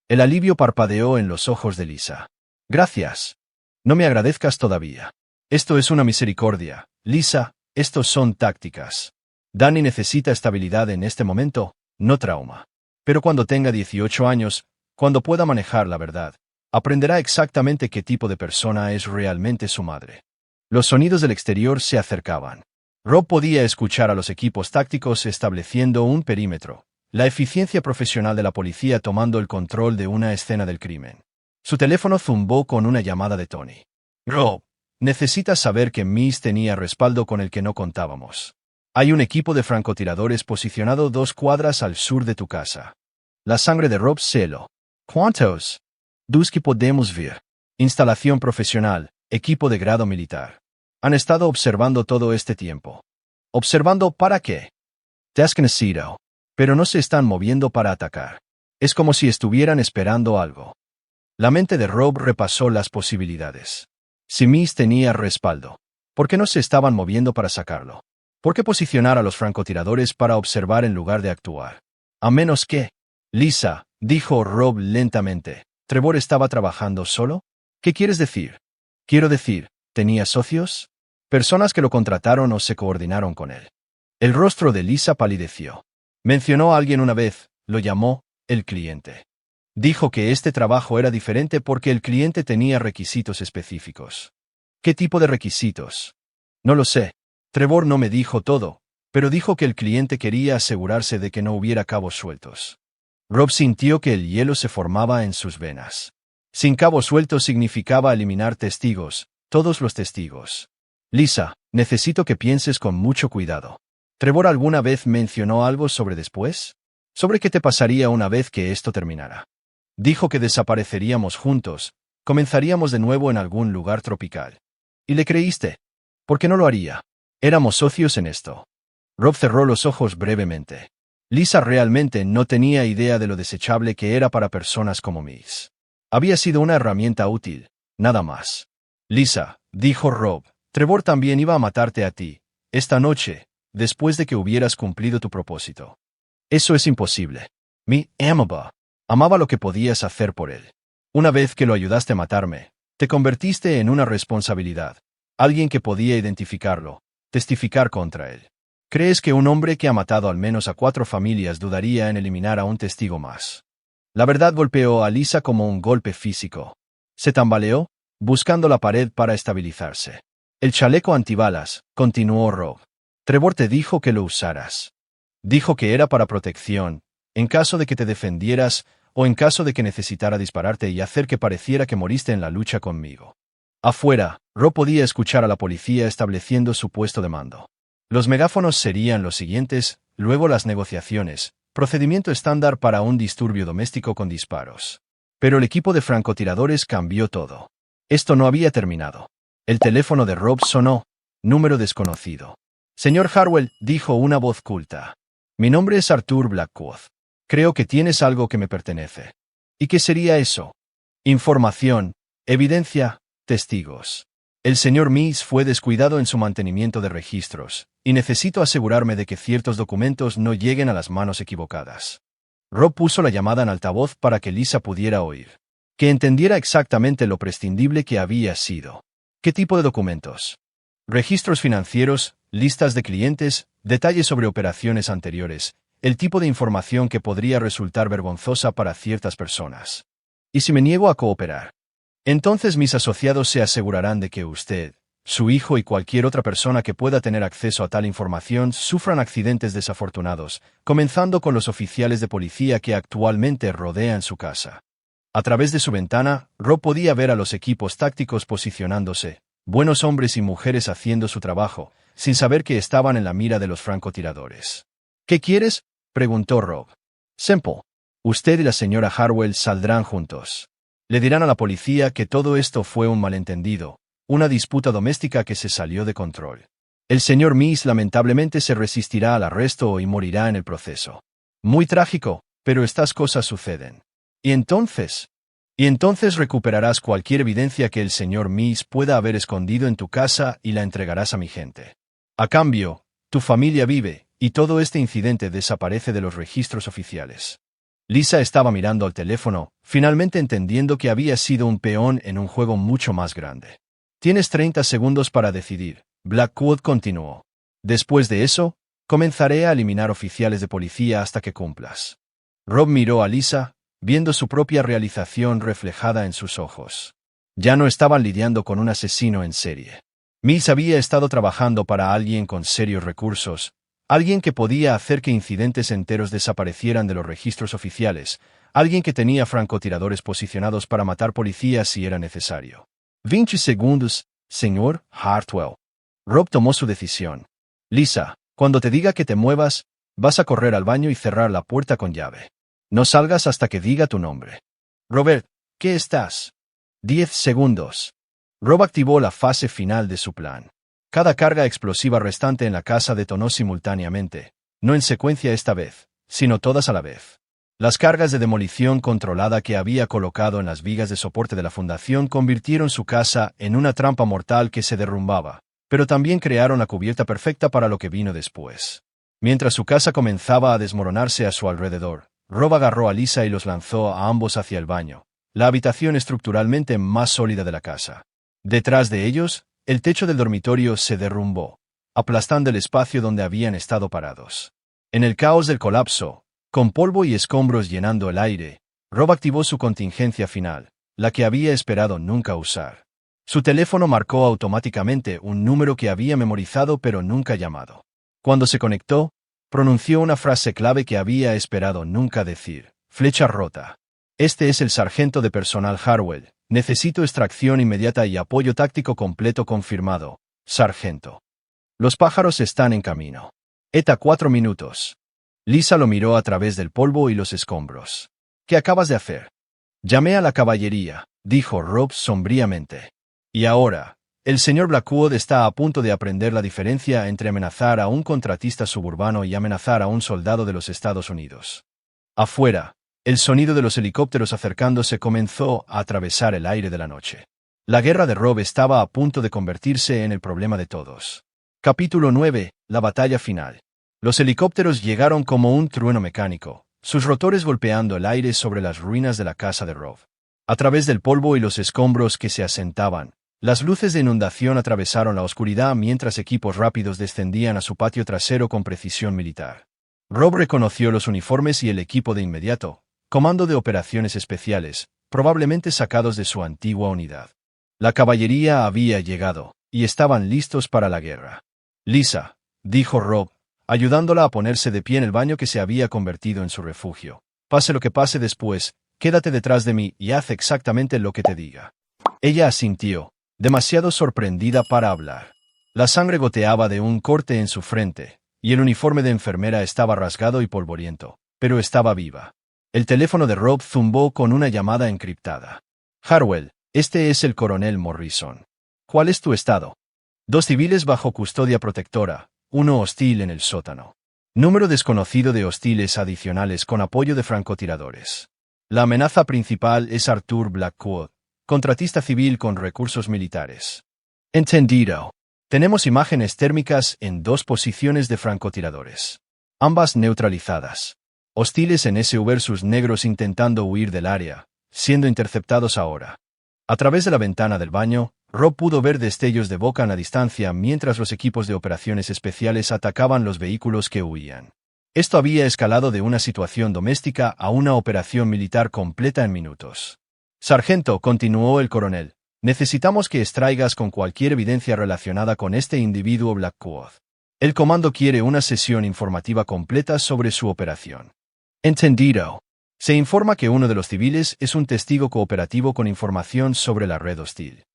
[SPEAKER 1] El alivio parpadeó en los ojos de Lisa. Gracias. No me agradezcas todavía. Esto es una misericordia, Lisa, estos son tácticas. Danny necesita estabilidad en este momento, no trauma. Pero cuando tenga 18 años, cuando pueda manejar la verdad, aprenderá exactamente qué tipo de persona es realmente su madre. Los sonidos del exterior se acercaban. Rob podía escuchar a los equipos tácticos estableciendo un perímetro, la eficiencia profesional de la policía tomando el control de una escena del crimen. Su teléfono zumbó con una llamada de Tony. Rob, necesitas saber que Miss tenía respaldo con el que no contábamos. Hay un equipo de francotiradores posicionado 2 cuadras al sur de tu casa. La sangre de Rob se heló. ¿Cuántos? 2 que podemos ver. Instalación profesional, equipo de grado militar. Han estado observando todo este tiempo. ¿Observando para qué? Desconocido. Pero no se están moviendo para atacar. Es como si estuvieran esperando algo. La mente de Rob repasó las posibilidades. Si Miss tenía respaldo, ¿por qué no se estaban moviendo para sacarlo? ¿Por qué posicionar a los francotiradores para observar en lugar de actuar? A menos que... Lisa, dijo Rob lentamente, ¿Trevor estaba trabajando solo? ¿Qué quieres decir? Quiero decir, ¿tenía socios? Personas que lo contrataron o se coordinaron con él. El rostro de Lisa palideció. Mencionó a alguien una vez, lo llamó, el cliente. Dijo que este trabajo era diferente porque el cliente tenía requisitos específicos. ¿Qué tipo de requisitos? No lo sé. Trevor no me dijo todo, pero dijo que el cliente quería asegurarse de que no hubiera cabos sueltos. Rob sintió que el hielo se formaba en sus venas. Sin cabos sueltos significaba eliminar testigos, todos los testigos. Lisa, necesito que pienses con mucho cuidado. ¿Trevor alguna vez mencionó algo sobre después? ¿Sobre qué te pasaría una vez que esto terminara? Dijo que desapareceríamos juntos, comenzaríamos de nuevo en algún lugar tropical. ¿Y le creíste? ¿Por qué no lo haría? Éramos socios en esto. Rob cerró los ojos brevemente. Lisa realmente no tenía idea de lo desechable que era para personas como Miss. Había sido una herramienta útil, nada más. Lisa, dijo Rob, Trevor también iba a matarte a ti, esta noche, después de que hubieras cumplido tu propósito. Eso es imposible. Me amaba lo que podías hacer por él. Una vez que lo ayudaste a matarme, te convertiste en una responsabilidad, alguien que podía identificarlo, testificar contra él. ¿Crees que un hombre que ha matado al menos a 4 familias dudaría en eliminar a un testigo más? La verdad golpeó a Lisa como un golpe físico. Se tambaleó, buscando la pared para estabilizarse. El chaleco antibalas, continuó Rob. Trevor te dijo que lo usaras. Dijo que era para protección, en caso de que te defendieras o en caso de que necesitara dispararte y hacer que pareciera que moriste en la lucha conmigo. Afuera, Rob podía escuchar a la policía estableciendo su puesto de mando. Los megáfonos serían los siguientes, luego las negociaciones, procedimiento estándar para un disturbio doméstico con disparos. Pero el equipo de francotiradores cambió todo. Esto no había terminado. El teléfono de Rob sonó. Número desconocido. Señor Harwell, dijo una voz culta. Mi nombre es Arthur Blackwood. Creo que tienes algo que me pertenece. ¿Y qué sería eso? Información, evidencia, testigos. El señor Meese fue descuidado en su mantenimiento de registros, y necesito asegurarme de que ciertos documentos no lleguen a las manos equivocadas. Rob puso la llamada en altavoz para que Lisa pudiera oír. Que entendiera exactamente lo prescindible que había sido. ¿Qué tipo de documentos? Registros financieros, listas de clientes, detalles sobre operaciones anteriores, el tipo de información que podría resultar vergonzosa para ciertas personas. ¿Y si me niego a cooperar? Entonces mis asociados se asegurarán de que usted, su hijo y cualquier otra persona que pueda tener acceso a tal información sufran accidentes desafortunados, comenzando con los oficiales de policía que actualmente rodean su casa. A través de su ventana, Rob podía ver a los equipos tácticos posicionándose, buenos hombres y mujeres haciendo su trabajo, sin saber que estaban en la mira de los francotiradores. ¿Qué quieres?, preguntó Rob. Simple. Usted y la señora Harwell saldrán juntos. Le dirán a la policía que todo esto fue un malentendido, una disputa doméstica que se salió de control. El señor Meese lamentablemente se resistirá al arresto y morirá en el proceso. Muy trágico, pero estas cosas suceden. ¿Y entonces recuperarás cualquier evidencia que el señor Meese pueda haber escondido en tu casa y la entregarás a mi gente. A cambio, tu familia vive, y todo este incidente desaparece de los registros oficiales. Lisa estaba mirando al teléfono, finalmente entendiendo que había sido un peón en un juego mucho más grande. Tienes 30 segundos para decidir, Blackwood continuó. Después de eso, comenzaré a eliminar oficiales de policía hasta que cumplas. Rob miró a Lisa, viendo su propia realización reflejada en sus ojos. Ya no estaban lidiando con un asesino en serie. Meese había estado trabajando para alguien con serios recursos, alguien que podía hacer que incidentes enteros desaparecieran de los registros oficiales, alguien que tenía francotiradores posicionados para matar policías si era necesario. 20 segundos, señor Hartwell. Rob tomó su decisión. Lisa, cuando te diga que te muevas, vas a correr al baño y cerrar la puerta con llave. No salgas hasta que diga tu nombre. Robert, ¿qué estás? 10 segundos. Rob activó la fase final de su plan. Cada carga explosiva restante en la casa detonó simultáneamente, no en secuencia esta vez, sino todas a la vez. Las cargas de demolición controlada que había colocado en las vigas de soporte de la fundación convirtieron su casa en una trampa mortal que se derrumbaba, pero también crearon la cubierta perfecta para lo que vino después. Mientras su casa comenzaba a desmoronarse a su alrededor, Rob agarró a Lisa y los lanzó a ambos hacia el baño, la habitación estructuralmente más sólida de la casa. Detrás de ellos, el techo del dormitorio se derrumbó, aplastando el espacio donde habían estado parados. En el caos del colapso, con polvo y escombros llenando el aire, Rob activó su contingencia final, la que había esperado nunca usar. Su teléfono marcó automáticamente un número que había memorizado pero nunca llamado. Cuando se conectó, pronunció una frase clave que había esperado nunca decir: flecha rota. Este es el sargento de personal Harwell. Necesito extracción inmediata y apoyo táctico completo confirmado, sargento. Los pájaros están en camino. ETA 4 minutos. Lisa lo miró a través del polvo y los escombros. ¿Qué acabas de hacer? Llamé a la caballería, dijo Rob sombríamente. Y ahora, el señor Blackwood está a punto de aprender la diferencia entre amenazar a un contratista suburbano y amenazar a un soldado de los Estados Unidos. Afuera, el sonido de los helicópteros acercándose comenzó a atravesar el aire de la noche. La guerra de Rob estaba a punto de convertirse en el problema de todos. Capítulo 9. La batalla final. Los helicópteros llegaron como un trueno mecánico, sus rotores golpeando el aire sobre las ruinas de la casa de Rob. A través del polvo y los escombros que se asentaban, las luces de inundación atravesaron la oscuridad mientras equipos rápidos descendían a su patio trasero con precisión militar. Rob reconoció los uniformes y el equipo de inmediato. Comando de Operaciones Especiales, probablemente sacados de su antigua unidad. La caballería había llegado, y estaban listos para la guerra. Lisa, dijo Rob, ayudándola a ponerse de pie en el baño que se había convertido en su refugio. Pase lo que pase después, Quédate detrás de mí y haz exactamente lo que te diga. Ella asintió, demasiado sorprendida para hablar. La sangre goteaba de un corte en su frente, y el uniforme de enfermera estaba rasgado y polvoriento, pero estaba viva. El teléfono de Rob zumbó con una llamada encriptada. Harwell, este es el coronel Morrison. ¿Cuál es tu estado? 2 civiles bajo custodia protectora, 1 hostil en el sótano. Número desconocido de hostiles adicionales con apoyo de francotiradores. La amenaza principal es Arthur Blackwood, contratista civil con recursos militares. Entendido. Tenemos imágenes térmicas en 2 posiciones de francotiradores. Ambas neutralizadas. Hostiles en SV sus negros intentando huir del área, siendo interceptados ahora. A través de la ventana del baño, Rob pudo ver destellos de Boca a la distancia mientras los equipos de operaciones especiales atacaban los vehículos que huían. Esto había escalado de una situación doméstica a una operación militar completa en minutos. Sargento, continuó el coronel, necesitamos que extraigas con cualquier evidencia relacionada con este individuo Blackwood. El comando quiere una sesión informativa completa sobre su operación. Entendido. Se informa que uno de los civiles es un testigo cooperativo con información sobre la red hostil.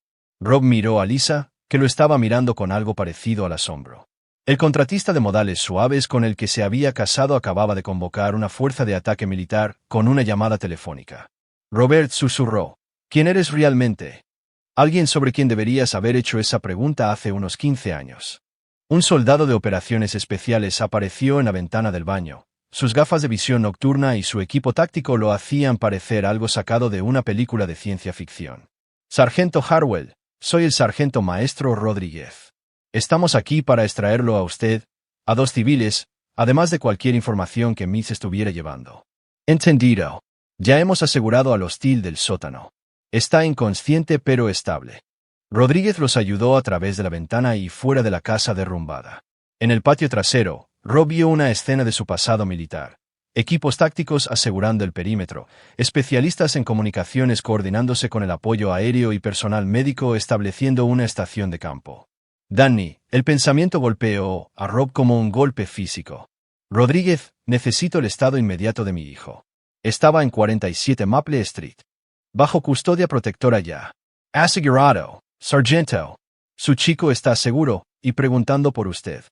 [SPEAKER 1] Rob miró a Lisa, que lo estaba mirando con algo parecido al asombro. El contratista de modales suaves con el que se había casado acababa de convocar una fuerza de ataque militar con una llamada telefónica. Robert susurró. ¿Quién eres realmente? Alguien sobre quien deberías haber hecho esa pregunta hace unos 15 años. Un soldado de operaciones especiales apareció en la ventana del baño. Sus gafas de visión nocturna y su equipo táctico lo hacían parecer algo sacado de una película de ciencia ficción. Sargento Harwell, soy el sargento maestro Rodríguez. Estamos aquí para extraerlo a usted, a 2 civiles, además de cualquier información que Miss estuviera llevando. Entendido. Ya hemos asegurado al hostil del sótano. Está inconsciente pero estable. Rodríguez los ayudó a través de la ventana y fuera de la casa derrumbada. En el patio trasero, Rob vio una escena de su pasado militar. Equipos tácticos asegurando el perímetro, especialistas en comunicaciones coordinándose con el apoyo aéreo y personal médico estableciendo una estación de campo. Danny, el pensamiento golpeó a Rob como un golpe físico. Rodríguez, necesito el estado inmediato de mi hijo. Estaba en 47 Maple Street. Bajo custodia protectora ya. Asegurado, sargento. Su chico está seguro, y preguntando por usted.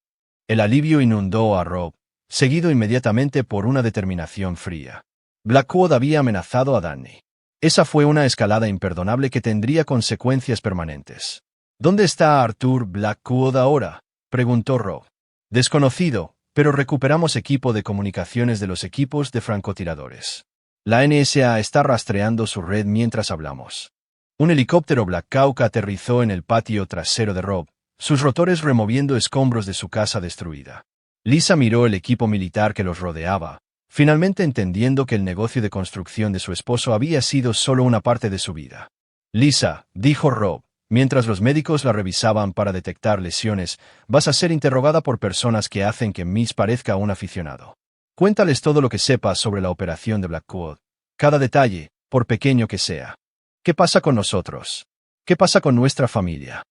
[SPEAKER 1] El alivio inundó a Rob, seguido inmediatamente por una determinación fría. Blackwood había amenazado a Danny. Esa fue una escalada imperdonable que tendría consecuencias permanentes. ¿Dónde está Arthur Blackwood ahora?, preguntó Rob. Desconocido, pero recuperamos equipo de comunicaciones de los equipos de francotiradores. La NSA está rastreando su red mientras hablamos. Un helicóptero Black Hawk aterrizó en el patio trasero de Rob, sus rotores removiendo escombros de su casa destruida. Lisa miró el equipo militar que los rodeaba, finalmente entendiendo que el negocio de construcción de su esposo había sido solo una parte de su vida. Lisa, dijo Rob, mientras los médicos la revisaban para detectar lesiones, vas a ser interrogada por personas que hacen que Miss parezca un aficionado. Cuéntales todo lo que sepas sobre la operación de Blackwood. Cada detalle, por pequeño que sea. ¿Qué pasa con nosotros? ¿Qué pasa con nuestra familia?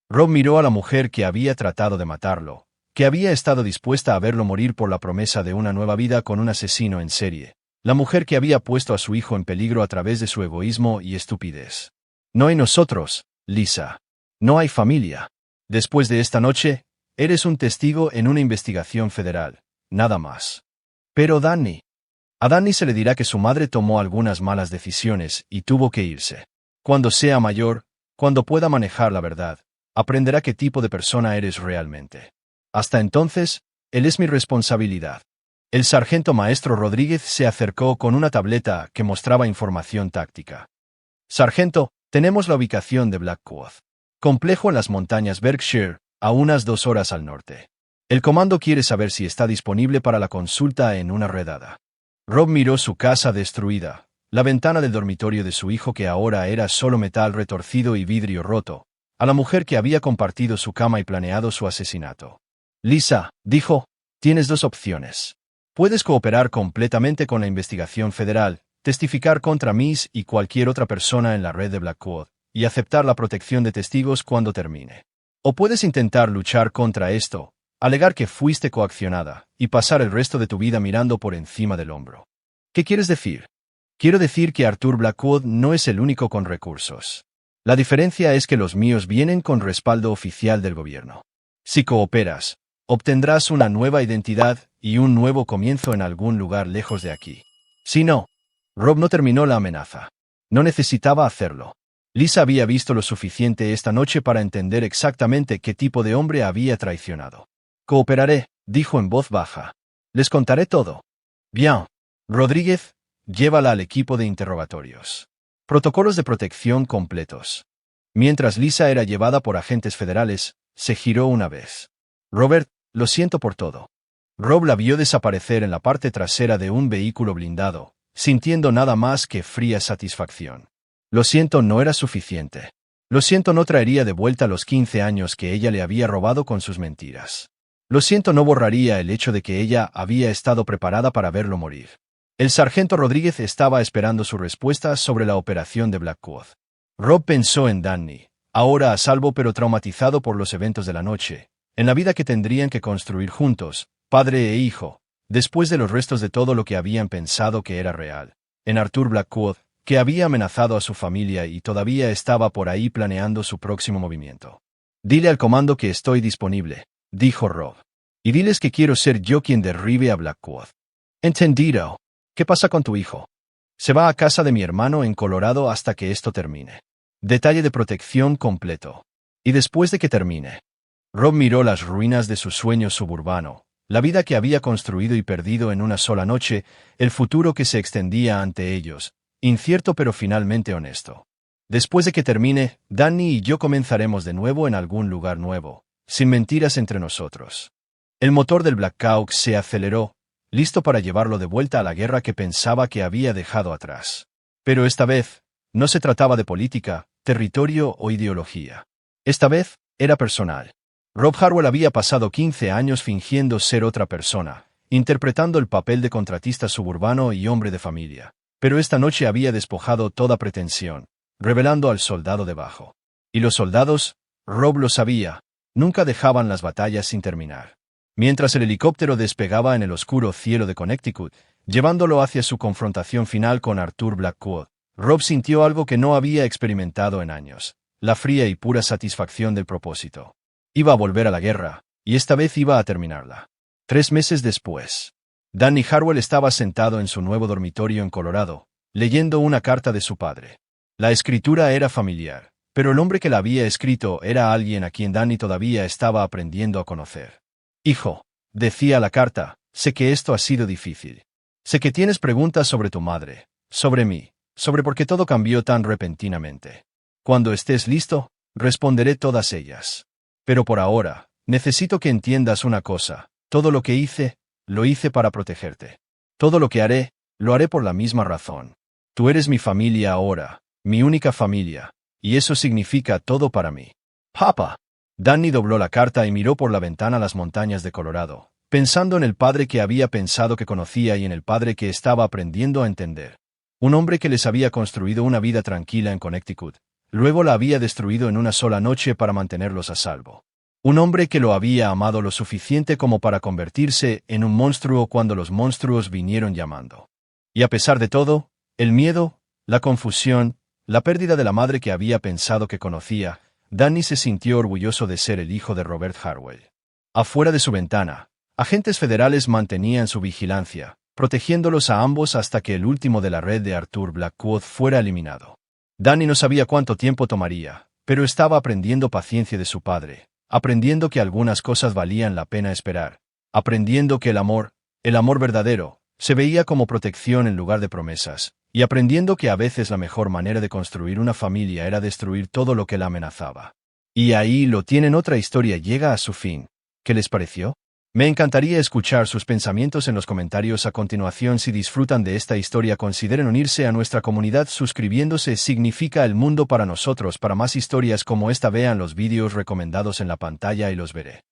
[SPEAKER 1] Rob miró a la mujer que había tratado de matarlo, que había estado dispuesta a verlo morir por la promesa de una nueva vida con un asesino en serie. La mujer que había puesto a su hijo en peligro a través de su egoísmo y estupidez. No hay nosotros, Lisa. No hay familia. Después de esta noche, eres un testigo en una investigación federal, nada más. Pero Danny. A Danny se le dirá que su madre tomó algunas malas decisiones y tuvo que irse. Cuando sea mayor, cuando pueda manejar la verdad, aprenderá qué tipo de persona eres realmente. Hasta entonces, él es mi responsabilidad. El sargento maestro Rodríguez se acercó con una tableta que mostraba información táctica. Sargento, tenemos la ubicación de Blackwood. Complejo en las montañas Berkshire, a unas 2 horas al norte. El comando quiere saber si está disponible para la consulta en una redada. Rob miró su casa destruida, la ventana del dormitorio de su hijo que ahora era solo metal retorcido y vidrio roto, a la mujer que había compartido su cama y planeado su asesinato. Lisa, dijo, tienes 2 opciones. Puedes cooperar completamente con la investigación federal, testificar contra Miss y cualquier otra persona en la red de Blackwood, y aceptar la protección de testigos cuando termine. O puedes intentar luchar contra esto, alegar que fuiste coaccionada, y pasar el resto de tu vida mirando por encima del hombro. ¿Qué quieres decir? Quiero decir que Arthur Blackwood no es el único con recursos. La diferencia es que los míos vienen con respaldo oficial del gobierno. Si cooperas, obtendrás una nueva identidad y un nuevo comienzo en algún lugar lejos de aquí. Si no, Rob no terminó la amenaza. No necesitaba hacerlo. Lisa había visto lo suficiente esta noche para entender exactamente qué tipo de hombre había traicionado. Cooperaré, dijo en voz baja. Les contaré todo. Bien. Rodríguez, llévala al equipo de interrogatorios. Protocolos de protección completos. Mientras Lisa era llevada por agentes federales, se giró una vez. Robert, lo siento por todo. Rob la vio desaparecer en la parte trasera de un vehículo blindado, sintiendo nada más que fría satisfacción. Lo siento no era suficiente. Lo siento no traería de vuelta los 15 años que ella le había robado con sus mentiras. Lo siento no borraría el hecho de que ella había estado preparada para verlo morir. El sargento Rodríguez estaba esperando su respuesta sobre la operación de Blackwood. Rob pensó en Danny, ahora a salvo pero traumatizado por los eventos de la noche, en la vida que tendrían que construir juntos, padre e hijo, después de los restos de todo lo que habían pensado que era real. En Arthur Blackwood, que había amenazado a su familia y todavía estaba por ahí planeando su próximo movimiento. Dile al comando que estoy disponible, dijo Rob. Y diles que quiero ser yo quien derribe a Blackwood. Entendido. ¿Qué pasa con tu hijo? Se va a casa de mi hermano en Colorado hasta que esto termine. Detalle de protección completo. Y después de que termine. Rob miró las ruinas de su sueño suburbano, la vida que había construido y perdido en una sola noche, el futuro que se extendía ante ellos, incierto pero finalmente honesto. Después de que termine, Danny y yo comenzaremos de nuevo en algún lugar nuevo, sin mentiras entre nosotros. El motor del Black Hawk se aceleró, listo para llevarlo de vuelta a la guerra que pensaba que había dejado atrás. Pero esta vez, no se trataba de política, territorio o ideología. Esta vez, era personal. Rob Harwell había pasado 15 años fingiendo ser otra persona, interpretando el papel de contratista suburbano y hombre de familia. Pero esta noche había despojado toda pretensión, revelando al soldado debajo. Y los soldados, Rob lo sabía, nunca dejaban las batallas sin terminar. Mientras el helicóptero despegaba en el oscuro cielo de Connecticut, llevándolo hacia su confrontación final con Arthur Blackwood, Rob sintió algo que no había experimentado en años, la fría y pura satisfacción del propósito. Iba a volver a la guerra, y esta vez iba a terminarla. 3 meses después, Danny Harwell estaba sentado en su nuevo dormitorio en Colorado, leyendo una carta de su padre. La escritura era familiar, pero el hombre que la había escrito era alguien a quien Danny todavía estaba aprendiendo a conocer. Hijo, decía la carta, sé que esto ha sido difícil. Sé que tienes preguntas sobre tu madre, sobre mí, sobre por qué todo cambió tan repentinamente. Cuando estés listo, responderé todas ellas. Pero por ahora, necesito que entiendas una cosa, todo lo que hice, lo hice para protegerte. Todo lo que haré, lo haré por la misma razón. Tú eres mi familia ahora, mi única familia, y eso significa todo para mí. Papá. Danny dobló la carta y miró por la ventana a las montañas de Colorado, pensando en el padre que había pensado que conocía y en el padre que estaba aprendiendo a entender. Un hombre que les había construido una vida tranquila en Connecticut, luego la había destruido en una sola noche para mantenerlos a salvo. Un hombre que lo había amado lo suficiente como para convertirse en un monstruo cuando los monstruos vinieron llamando. Y a pesar de todo, el miedo, la confusión, la pérdida de la madre que había pensado que conocía, Danny se sintió orgulloso de ser el hijo de Robert Harwell. Afuera de su ventana, agentes federales mantenían su vigilancia, protegiéndolos a ambos hasta que el último de la red de Arthur Blackwood fuera eliminado. Danny no sabía cuánto tiempo tomaría, pero estaba aprendiendo paciencia de su padre, aprendiendo que algunas cosas valían la pena esperar, aprendiendo que el amor verdadero, se veía como protección en lugar de promesas, y aprendiendo que a veces la mejor manera de construir una familia era destruir todo lo que la amenazaba. Y ahí lo tienen, otra historia llega a su fin. ¿Qué les pareció? Me encantaría escuchar sus pensamientos en los comentarios a continuación. Si disfrutan de esta historia, consideren unirse a nuestra comunidad suscribiéndose. Significa el mundo para nosotros. Para más historias como esta, vean los vídeos recomendados en la pantalla y los veré.